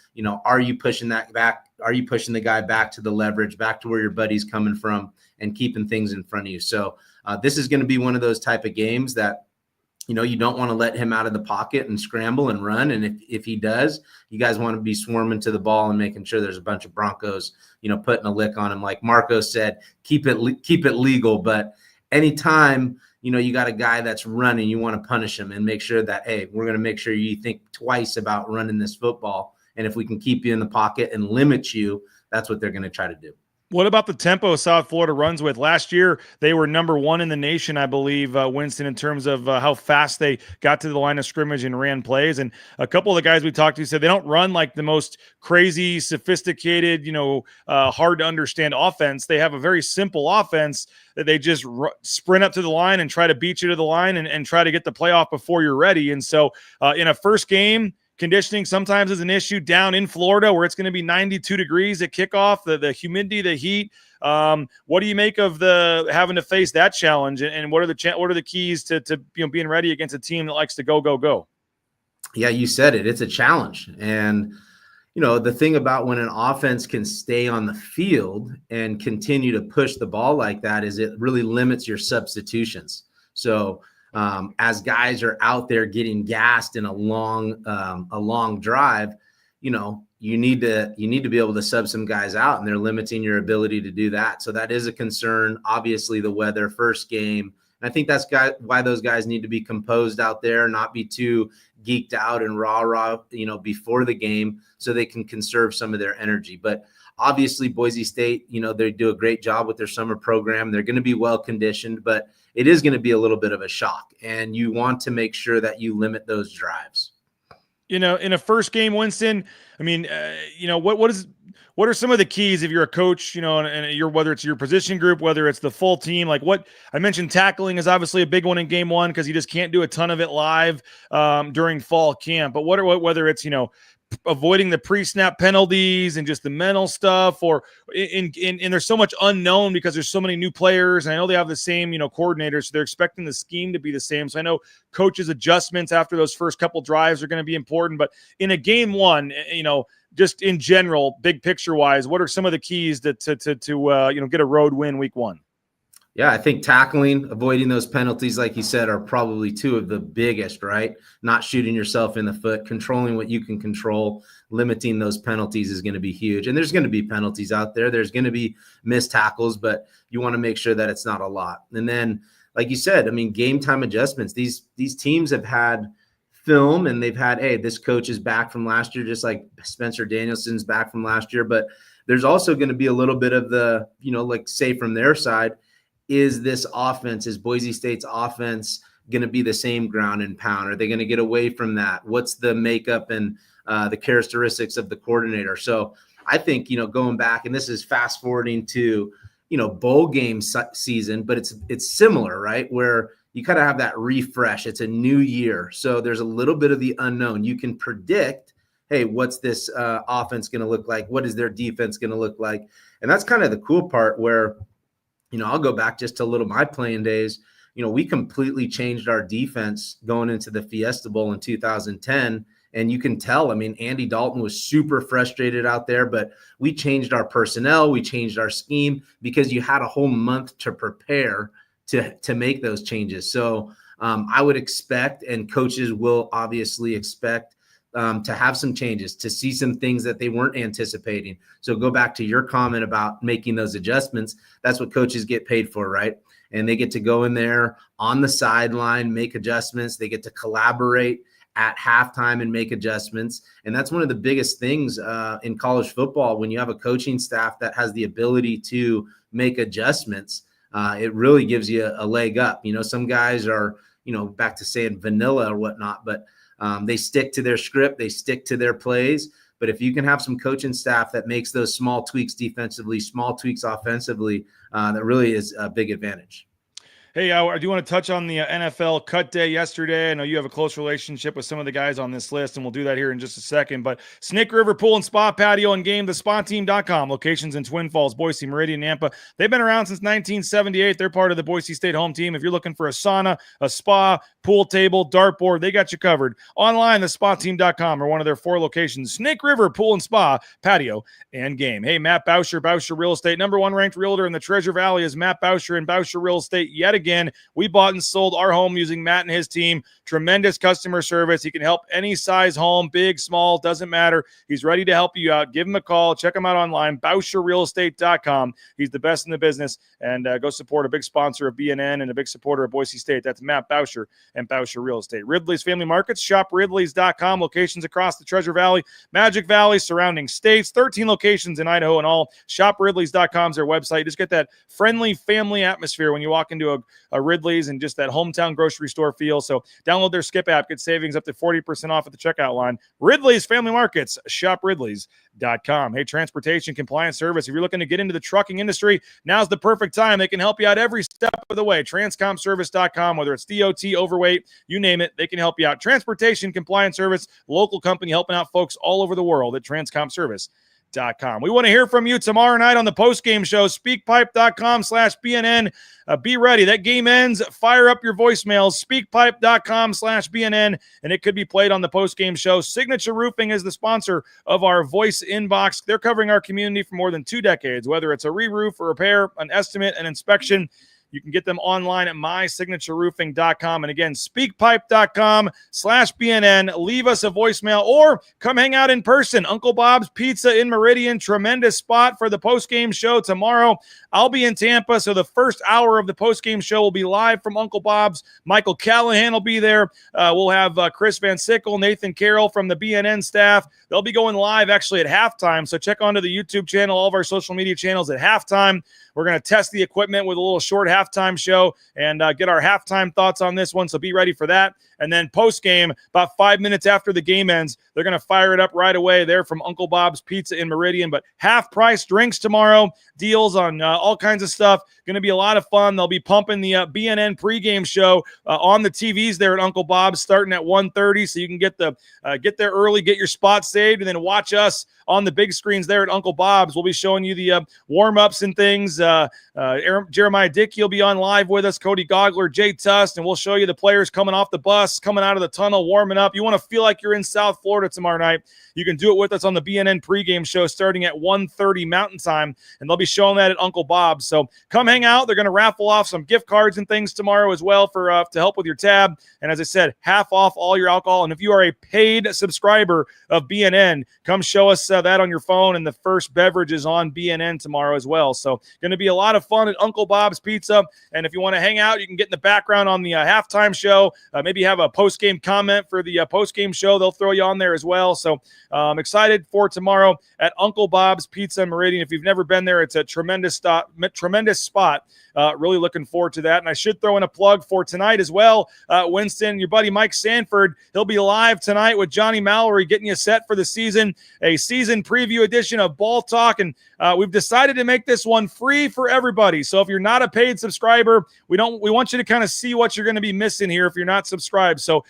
[SPEAKER 9] are you pushing that back? Are you pushing the guy back to the leverage, back to where your buddy's coming from and keeping things in front of you? So this is going to be one of those type of games that, you don't want to let him out of the pocket and scramble and run. And if he does, you guys want to be swarming to the ball and making sure there's a bunch of Broncos, putting a lick on him. Like Marco said, keep it legal. But anytime, you got a guy that's running, you want to punish him and make sure that, hey, we're going to make sure you think twice about running this football. And if we can keep you in the pocket and limit you, that's what they're going to try to do.
[SPEAKER 4] What about the tempo South Florida runs with? Last year, they were number 1 in the nation, I believe, Winston, in terms of how fast they got to the line of scrimmage and ran plays. And a couple of the guys we talked to said they don't run like the most crazy, sophisticated, hard to understand offense. They have a very simple offense that they just sprint up to the line and try to beat you to the line and try to get the playoff before you're ready. And so in a first game, conditioning sometimes is an issue down in Florida where it's going to be 92 degrees at kickoff, the humidity, the heat. What do you make of the having to face that challenge? And what are the keys to being ready against a team that likes to go?
[SPEAKER 9] Yeah, you said it. It's a challenge. And, the thing about when an offense can stay on the field and continue to push the ball like that is it really limits your substitutions. So as guys are out there getting gassed in a long drive, you need to be able to sub some guys out, and they're limiting your ability to do that. So that is a concern. Obviously, the weather, first game. And I think that's why those guys need to be composed out there, not be too geeked out and rah, before the game, so they can conserve some of their energy. But obviously, Boise State, they do a great job with their summer program. They're going to be well conditioned, but it is going to be a little bit of a shock, and you want to make sure that you limit those drives.
[SPEAKER 4] In a first game, Winston, what are some of the keys if you're a coach, and you're, whether it's your position group, whether it's the full team, like what I mentioned, tackling is obviously a big one in game 1 because you just can't do a ton of it live during fall camp. But whether it's, avoiding the pre-snap penalties and just the mental stuff, or in there's so much unknown because there's so many new players, and I know they have the same coordinators, so they're expecting the scheme to be the same. So I know coaches' adjustments after those first couple drives are going to be important. But in a game 1, just in general, big picture wise, what are some of the keys to get a road win week 1?
[SPEAKER 9] Yeah, I think tackling, avoiding those penalties, like you said, are probably 2 of the biggest, right? Not shooting yourself in the foot, controlling what you can control, limiting those penalties is going to be huge. And there's going to be penalties out there. There's going to be missed tackles, but you want to make sure that it's not a lot. And then, like you said, game time adjustments. These teams have had film, and they've had, hey, this coach is back from last year, just like Spencer Danielson's back from last year. But there's also going to be a little bit of the, like say from their side, is Boise State's offense going to be the same ground and pound? Are they going to get away from that? What's the makeup and the characteristics of the coordinator? So I think, going back, and this is fast forwarding to, bowl game season, but it's similar, right? Where you kind of have that refresh. It's a new year. So there's a little bit of the unknown. You can predict, hey, what's this offense going to look like? What is their defense going to look like? And that's kind of the cool part where, I'll go back just to my playing days. We completely changed our defense going into the Fiesta Bowl in 2010. And you can tell, Andy Dalton was super frustrated out there, but we changed our personnel. We changed our scheme because you had a whole month to prepare to make those changes. So I would expect, and coaches will obviously expect, to have some changes, to see some things that they weren't anticipating. So go back to your comment about making those adjustments. That's what coaches get paid for, right? And they get to go in there on the sideline, make adjustments. They get to collaborate at halftime and make adjustments. And that's one of the biggest things in college football. When you have a coaching staff that has the ability to make adjustments, it really gives you a leg up. Some guys are, back to saying vanilla or whatnot, but they stick to their script, they stick to their plays. But if you can have some coaching staff that makes those small tweaks defensively, small tweaks offensively, that really is a big advantage.
[SPEAKER 4] Hey, I do want to touch on the NFL cut day yesterday. I know you have a close relationship with some of the guys on this list, and we'll do that here in just a second. But Snake River Pool and Spa Patio and Game, thespateam.com, locations in Twin Falls, Boise, Meridian, Tampa. They've been around since 1978. They're part of the Boise State home team. If you're looking for a sauna, a spa, pool table, dartboard, they got you covered. Online, thespateam.com, or one of their 4 locations. Snake River Pool and Spa Patio and Game. Hey, Matt Bauscher, Bauscher Real Estate, #1 ranked realtor in the Treasure Valley is Matt Bauscher and Bauscher Real Estate yet again. We bought and sold our home using Matt and his team. Tremendous customer service. He can help any size home, big, small, doesn't matter. He's ready to help you out. Give him a call. Check him out online, BauscherRealEstate.com. He's the best in the business. And go support a big sponsor of BNN and a big supporter of Boise State. That's Matt Bauscher and Bauscher Real Estate. Ridley's Family Markets, shopridleys.com. Locations across the Treasure Valley, Magic Valley, surrounding states. 13 locations in Idaho and all. Shopridleys.com is their website. Just get that friendly family atmosphere when you walk into a Ridley's and just that hometown grocery store feel. So download their Skip app, get savings up to 40% off at the checkout line. Ridley's Family Markets, shopridleys.com. Hey, transportation compliance service. If you're looking to get into the trucking industry, now's the perfect time. They can help you out every step of the way. Transcomservice.com, whether it's DOT, overweight, you name it, they can help you out. Transportation compliance service, local company helping out folks all over the world at transcomservice.com. We want to hear from you tomorrow night on the postgame show, speakpipe.com/BNN. Be ready. That game ends. Fire up your voicemails, speakpipe.com/BNN, and it could be played on the postgame show. Signature Roofing is the sponsor of our voice inbox. They're covering our community for more than 2 decades, whether it's a re-roof, a repair, an estimate, an inspection. You can get them online at mysignatureroofing.com. And again, speakpipe.com/BNN. Leave us a voicemail or come hang out in person. Uncle Bob's Pizza in Meridian. Tremendous spot for the postgame show tomorrow. I'll be in Tampa, so the first hour of the postgame show will be live from Uncle Bob's. Michael Callahan will be there. We'll have Chris Van Sickle, Nathan Carroll from the BNN staff. They'll be going live actually at halftime, so check onto the YouTube channel, all of our social media channels at halftime. We're going to test the equipment with a little short halftime show and get our halftime thoughts on this one, so be ready for that. And then post-game, about 5 minutes after the game ends, they're going to fire it up right away there from Uncle Bob's Pizza in Meridian. But half-price drinks tomorrow, deals on all kinds of stuff. Going to be a lot of fun. They'll be pumping the BNN pregame show on the TVs there at Uncle Bob's starting at 1:30, so you can get there early, get your spot saved, and then watch us on the big screens there at Uncle Bob's. We'll be showing you the warm-ups and things. Jeremiah Dickey will be on live with us, Cody Gogler, Jay Tust, and we'll show you the players coming off the bus, coming out of the tunnel, warming up. You want to feel like you're in South Florida tomorrow night, you can do it with us on the BNN pregame show starting at 1:30 Mountain Time, and they'll be showing that at Uncle Bob's. So come hang out. They're going to raffle off some gift cards and things tomorrow as well for to help with your tab. And as I said, half off all your alcohol. And if you are a paid subscriber of BNN, come show us that on your phone, and the first beverage is on BNN tomorrow as well. So going to be a lot of fun at Uncle Bob's Pizza. And if you want to hang out, you can get in the background on the halftime show, maybe have have a post-game comment for the post-game show. They'll throw you on there as well. So I'm excited for tomorrow at Uncle Bob's Pizza in Meridian. If you've never been there, it's a tremendous spot. Really looking forward to that. And I should throw in a plug for tonight as well. Winston, your buddy Mike Sanford, he'll be live tonight with Johnny Mallory, getting you set for the season, a season preview edition of Ball Talk. And we've decided to make this one free for everybody. So if you're not a paid subscriber, we want you to kind of see what you're going to be missing here if you're not subscribed. So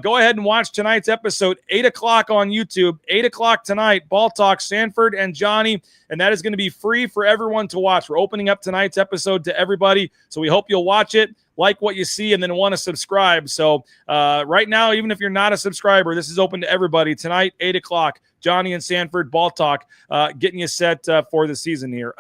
[SPEAKER 4] go ahead and watch tonight's episode, 8 o'clock on YouTube, 8 o'clock tonight, Ball Talk, Sanford and Johnny. And that is going to be free for everyone to watch. We're opening up tonight's episode to everybody. So we hope you'll watch it, like what you see, and then want to subscribe. So right now, even if you're not a subscriber, this is open to everybody. Tonight, 8 o'clock, Johnny and Sanford, Ball Talk, getting you set for the season here.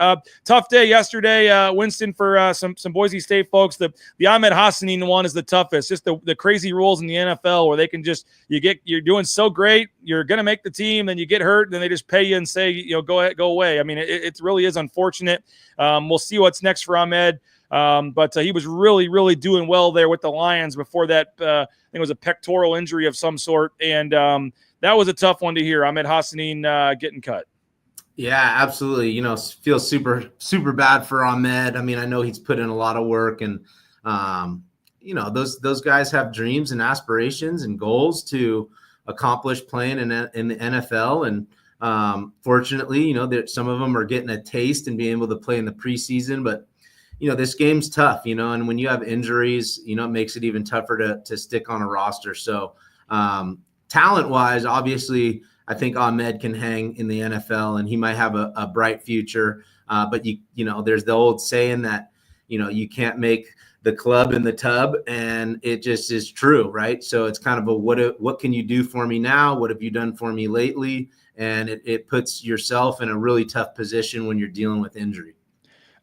[SPEAKER 4] Tough day yesterday, Winston, for some Boise State folks. The Ahmed Hassanin one is the toughest. Just the crazy rules in the NFL where they can just, you're doing so great, you're going to make the team, then you get hurt, then they just pay you and say, go away. I mean, it really is unfortunate. We'll see what's next for Ahmed. But he was really, really doing well there with the Lions before that. I think it was a pectoral injury of some sort. And that was a tough one to hear. Ahmed Hassanin getting cut.
[SPEAKER 9] Yeah, absolutely. Feel super, super bad for Ahmed. I mean, I know he's put in a lot of work, and those guys have dreams and aspirations and goals to accomplish playing in the NFL. And fortunately, some of them are getting a taste and being able to play in the preseason, but this game's tough, and when you have injuries, it makes it even tougher to stick on a roster. So talent-wise, obviously, I think Ahmed can hang in the NFL, and he might have a bright future. But there's the old saying that, you can't make the club in the tub, and it just is true, right? So it's kind of what can you do for me now? What have you done for me lately? And it puts yourself in a really tough position when you're dealing with injury.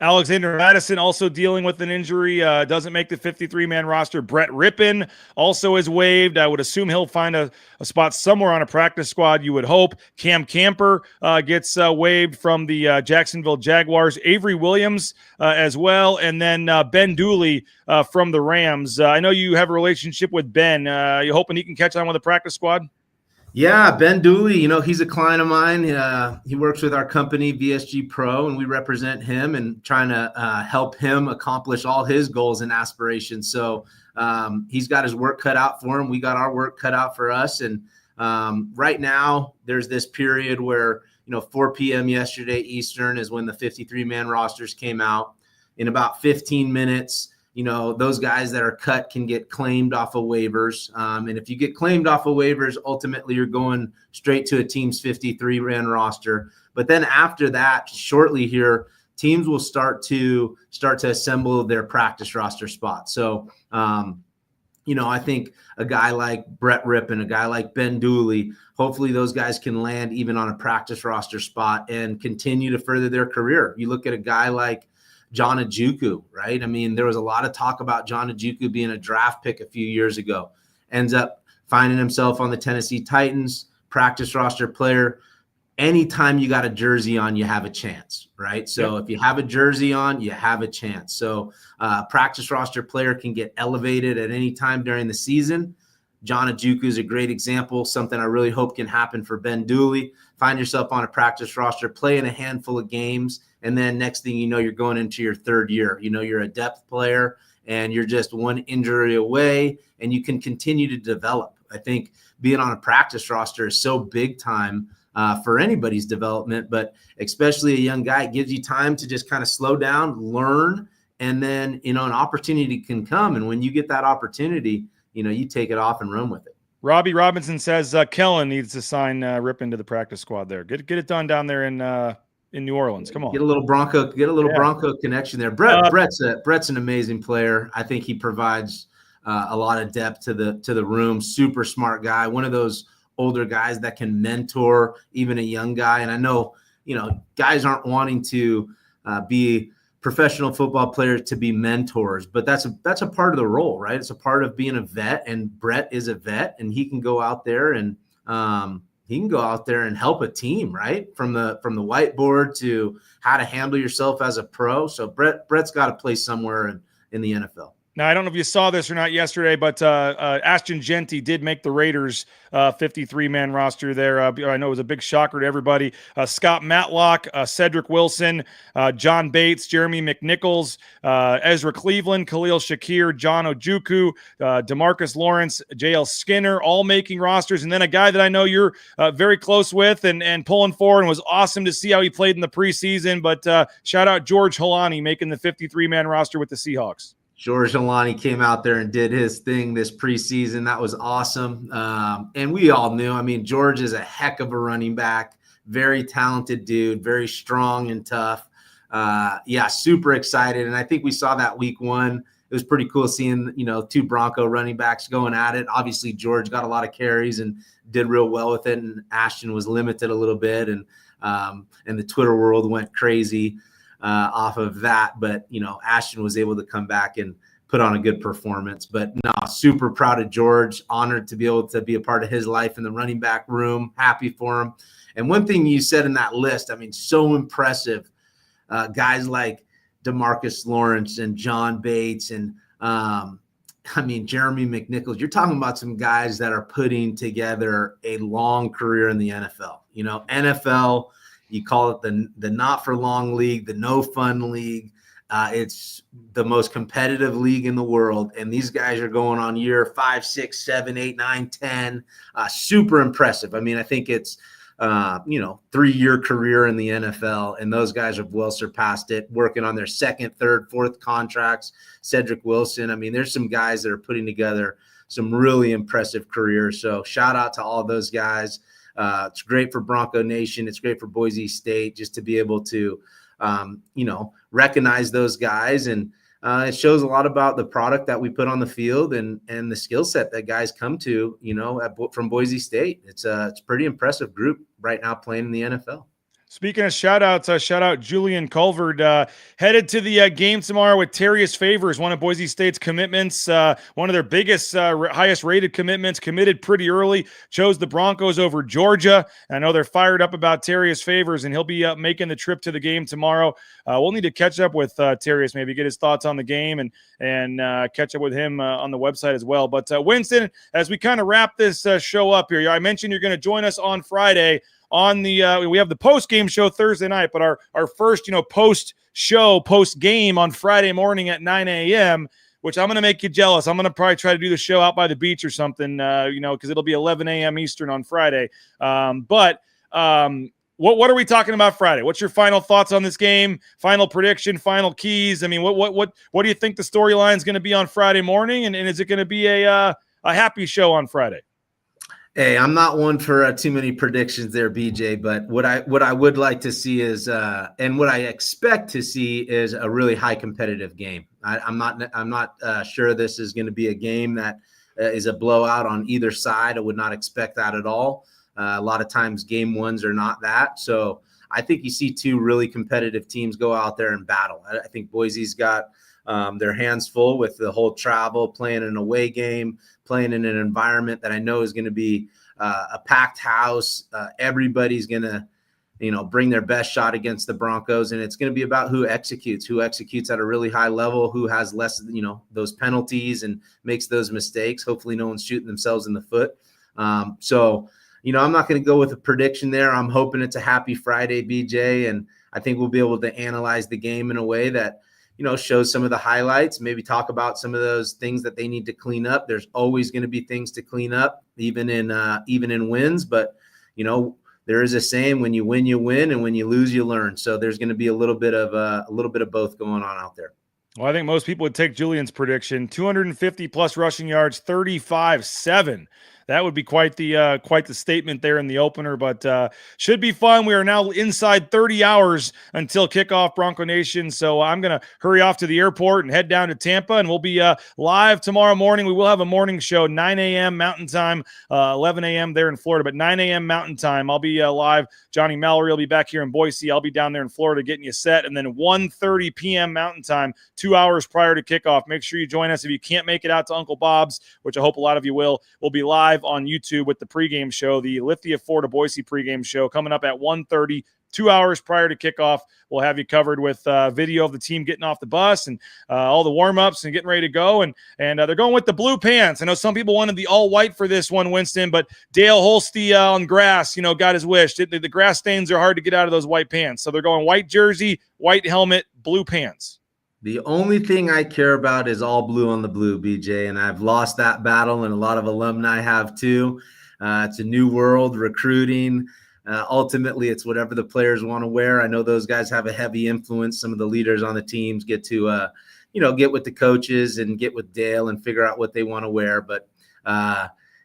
[SPEAKER 4] Alexander Madison also dealing with an injury, doesn't make the 53-man roster. Brett Rippon also is waived. I would assume he'll find a spot somewhere on a practice squad, you would hope. Cam Camper gets waived from the Jacksonville Jaguars. Avery Williams as well. And then Ben Dooley from the Rams. I know you have a relationship with Ben. You hoping he can catch on with the practice squad?
[SPEAKER 9] Yeah, Ben Dooley, he's a client of mine. He works with our company, VSG Pro, and we represent him and trying to help him accomplish all his goals and aspirations. So he's got his work cut out for him. We got our work cut out for us. And right now there's this period where, 4 p.m. yesterday Eastern is when the 53-man rosters came out. In about 15 minutes, those guys that are cut can get claimed off of waivers. And if you get claimed off of waivers, ultimately you're going straight to a team's 53-man roster. But then after that, shortly here, teams will start to assemble their practice roster spots. So, I think a guy like Brett Rippon, a guy like Ben Dooley, hopefully those guys can land even on a practice roster spot and continue to further their career. You look at a guy like John Ojukwu, right? I mean, there was a lot of talk about John Ojukwu being a draft pick a few years ago. Ends up finding himself on the Tennessee Titans, practice roster player. Anytime you got a jersey on, you have a chance, right? So if you have a jersey on, you have a chance. So practice roster player can get elevated at any time during the season. John Ojukwu is a great example, something I really hope can happen for Ben Dooley. Find yourself on a practice roster, play in a handful of games, and then next thing you know, you're going into your third year. You're a depth player, and you're just one injury away, and you can continue to develop. I think being on a practice roster is so big time for anybody's development, but especially a young guy. It gives you time to just kind of slow down, learn, and then, an opportunity can come. And when you get that opportunity, you take it off and run with it.
[SPEAKER 4] Robbie Robinson says Kellen needs to sign Rippon to the practice squad there. Get it done down there in New Orleans. Come on.
[SPEAKER 9] Get a little Bronco connection there. Brett's an amazing player. I think he provides a lot of depth to the room. Super smart guy. One of those older guys that can mentor even a young guy. And I know, guys aren't wanting to be professional football players to be mentors, but that's a part of the role, right? It's a part of being a vet, and Brett is a vet, and he can go out there and help a team, right? From the whiteboard to how to handle yourself as a pro. So Brett's got to play somewhere in the NFL.
[SPEAKER 4] Now, I don't know if you saw this or not yesterday, but Ashton Genty did make the Raiders 53-man roster there. I know it was a big shocker to everybody. Scott Matlock, Cedric Wilson, John Bates, Jeremy McNichols, Ezra Cleveland, Khalil Shakir, John Ojukwu, DeMarcus Lawrence, J.L. Skinner, all making rosters. And then a guy that I know you're very close with and pulling for, and was awesome to see how he played in the preseason. But shout out George Holani making the 53-man roster with the Seahawks.
[SPEAKER 9] George Alani came out there and did his thing this preseason. That was awesome. And we all knew, I mean, George is a heck of a running back, very talented dude, very strong and tough. Yeah, super excited. And I think we saw that week 1. It was pretty cool seeing, two Bronco running backs going at it. Obviously, George got a lot of carries and did real well with it. And Ashton was limited a little bit. And the Twitter world went crazy off of that, but Ashton was able to come back and put on a good performance. But no, super proud of George, honored to be able to be a part of his life in the running back room, happy for him. And one thing you said in that list, I mean, so impressive, guys like DeMarcus Lawrence and John Bates and Jeremy McNichols. You're talking about some guys that are putting together a long career in the NFL. NFL, you call it the not for long league, the no fun league. It's the most competitive league in the world. And these guys are going on year 5, 6, 7, 8, 9, 10. Super impressive. I mean, I think it's, 3-year career in the NFL, and those guys have well surpassed it, working on their 2nd, 3rd, 4th contracts. Cedric Wilson. I mean, there's some guys that are putting together some really impressive careers. So shout out to all those guys. It's great for Bronco Nation. It's great for Boise State just to be able to, recognize those guys. And it shows a lot about the product that we put on the field and the skill set that guys come to, from Boise State. It's a pretty impressive group right now playing in the NFL.
[SPEAKER 4] Speaking of shout-outs, shout out Julian Culvert, headed to the game tomorrow with Terrius Favors, one of Boise State's commitments, one of their biggest, highest-rated commitments, committed pretty early, chose the Broncos over Georgia. I know they're fired up about Terrius Favors, and he'll be making the trip to the game tomorrow. We'll need to catch up with Terrius, maybe get his thoughts on the game and catch up with him on the website as well. But Winston, as we kind of wrap this show up here, I mentioned you're going to join us on Friday. On the we have the post-game show Thursday night, but our first post-game on Friday morning at 9 a.m., which I'm going to make you jealous. I'm going to probably try to do the show out by the beach or something, because it'll be 11 a.m. Eastern on Friday. What are we talking about Friday? What's your final thoughts on this game? Final prediction, final keys? I mean, what do you think the storyline is going to be on Friday morning, and is it going to be a happy show on Friday?
[SPEAKER 9] Hey, I'm not one for too many predictions there, BJ, but what I would like to see is, and what I expect to see is a really high competitive game. I'm not sure this is going to be a game that is a blowout on either side. I would not expect that at all. A lot of times game ones are not that. So I think you see two really competitive teams go out there and battle. I think Boise's got their hands full with the whole travel, playing an away game, playing in an environment that I know is going to be a packed house. Everybody's going to, bring their best shot against the Broncos. And it's going to be about who executes at a really high level, who has less, those penalties and makes those mistakes. Hopefully no one's shooting themselves in the foot. So, I'm not going to go with a prediction there. I'm hoping it's a happy Friday, BJ. And I think we'll be able to analyze the game in a way that, shows some of the highlights, maybe talk about some of those things that they need to clean up. There's always going to be things to clean up, even in wins. But, there is a saying, when you win, you win. And when you lose, you learn. So there's going to be a little bit of both going on out there.
[SPEAKER 4] Well, I think most people would take Julian's prediction, 250 plus rushing yards, 35-7. That would be quite the statement there in the opener, but should be fun. We are now inside 30 hours until kickoff, Bronco Nation. So I'm going to hurry off to the airport and head down to Tampa, and we'll be live tomorrow morning. We will have a morning show, 9 a.m. Mountain Time, 11 a.m. there in Florida, but 9 a.m. Mountain Time. I'll be live. Johnny Mallory will be back here in Boise. I'll be down there in Florida getting you set, and then 1:30 p.m. Mountain Time, 2 hours prior to kickoff. Make sure you join us. If you can't make it out to Uncle Bob's, which I hope a lot of you will, we'll be live live on YouTube with the pregame show, the Lithia Florida Boise pregame show coming up at 1:30. 2 hours prior to kickoff, we'll have you covered with video of the team getting off the bus and all the warm-ups and getting ready to go. And they're going with the blue pants. I know some people wanted the all-white for this one, Winston, but Dale Holste on grass, got his wish. The grass stains are hard to get out of those white pants. So they're going white jersey, white helmet, blue pants.
[SPEAKER 9] The only thing I care about is all blue on the blue, BJ, and I've lost that battle, and a lot of alumni have too. It's a new world, recruiting. Ultimately, it's whatever the players want to wear. I know those guys have a heavy influence. Some of the leaders on the teams get to, get with the coaches and get with Dale and figure out what they want to wear. But,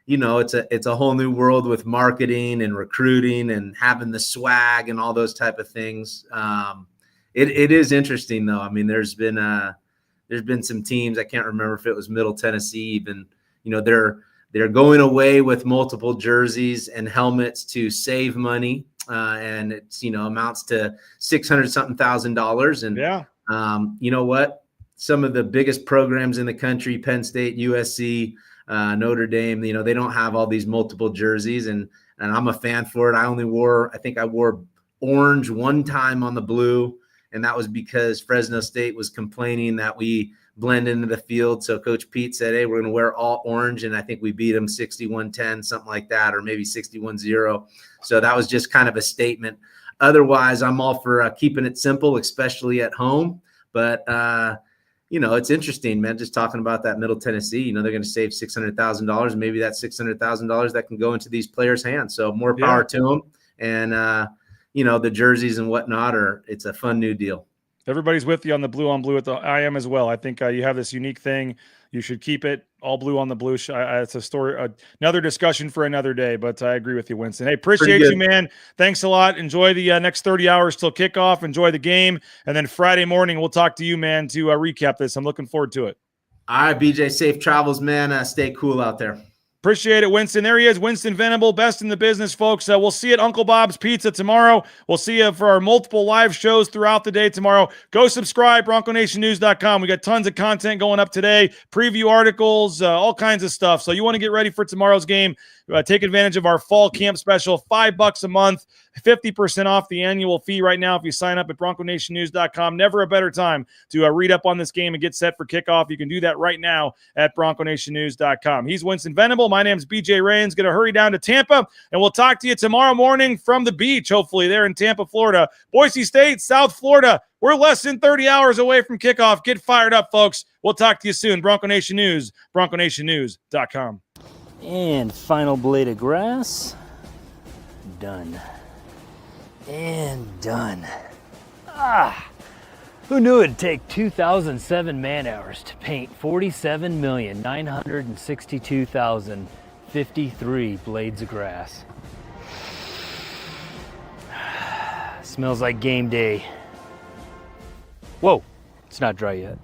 [SPEAKER 9] it's a whole new world with marketing and recruiting and having the swag and all those type of things. It is interesting, though. I mean, there's been some teams, I can't remember if it was Middle Tennessee even, they're going away with multiple jerseys and helmets to save money. And it's, amounts to $600,000. And you know what? Some of the biggest programs in the country, Penn State, USC, Notre Dame, they don't have all these multiple jerseys. And I'm a fan for it. I wore orange one time on the blue. And that was because Fresno State was complaining that we blend into the field. So Coach Pete said, hey, we're going to wear all orange. And I think we beat them 61-10, something like that, or maybe 61-0. So that was just kind of a statement. Otherwise, I'm all for keeping it simple, especially at home. But, it's interesting, man, just talking about that Middle Tennessee, they're going to save $600,000. Maybe that's $600,000 that can go into these players' hands. So more power to them. And, the jerseys and whatnot it's a fun new deal.
[SPEAKER 4] Everybody's with you on the blue on blue. I am as well. I think you have this unique thing. You should keep it all blue on the blue. It's a story, another discussion for another day, but I agree with you, Winston. Hey, appreciate you, man. Thanks a lot. Enjoy the next 30 hours till kickoff. Enjoy the game. And then Friday morning, we'll talk to you, man, to recap this. I'm looking forward to it.
[SPEAKER 9] All right, BJ, safe travels, man. Stay cool out there.
[SPEAKER 4] Appreciate it, Winston. There he is, Winston Venable, best in the business, folks. We'll see you at Uncle Bob's Pizza tomorrow. We'll see you for our multiple live shows throughout the day tomorrow. Go subscribe, BroncoNationNews.com. We got tons of content going up today, preview articles, all kinds of stuff. So you want to get ready for tomorrow's game, take advantage of our fall camp special, $5 a month, 50% off the annual fee right now if you sign up at BroncoNationNews.com. Never a better time to read up on this game and get set for kickoff. You can do that right now at BroncoNationNews.com. He's Winston Venable. My name's BJ Rains. Going to hurry down to Tampa, and we'll talk to you tomorrow morning from the beach, hopefully there in Tampa, Florida. Boise State, South Florida. We're less than 30 hours away from kickoff. Get fired up, folks. We'll talk to you soon. Bronco Nation News, BroncoNationNews.com.
[SPEAKER 7] And final blade of grass. Done. And done. Who knew it'd take 2,007 man-hours to paint 47,962,053 blades of grass? Smells like game day. Whoa, it's not dry yet.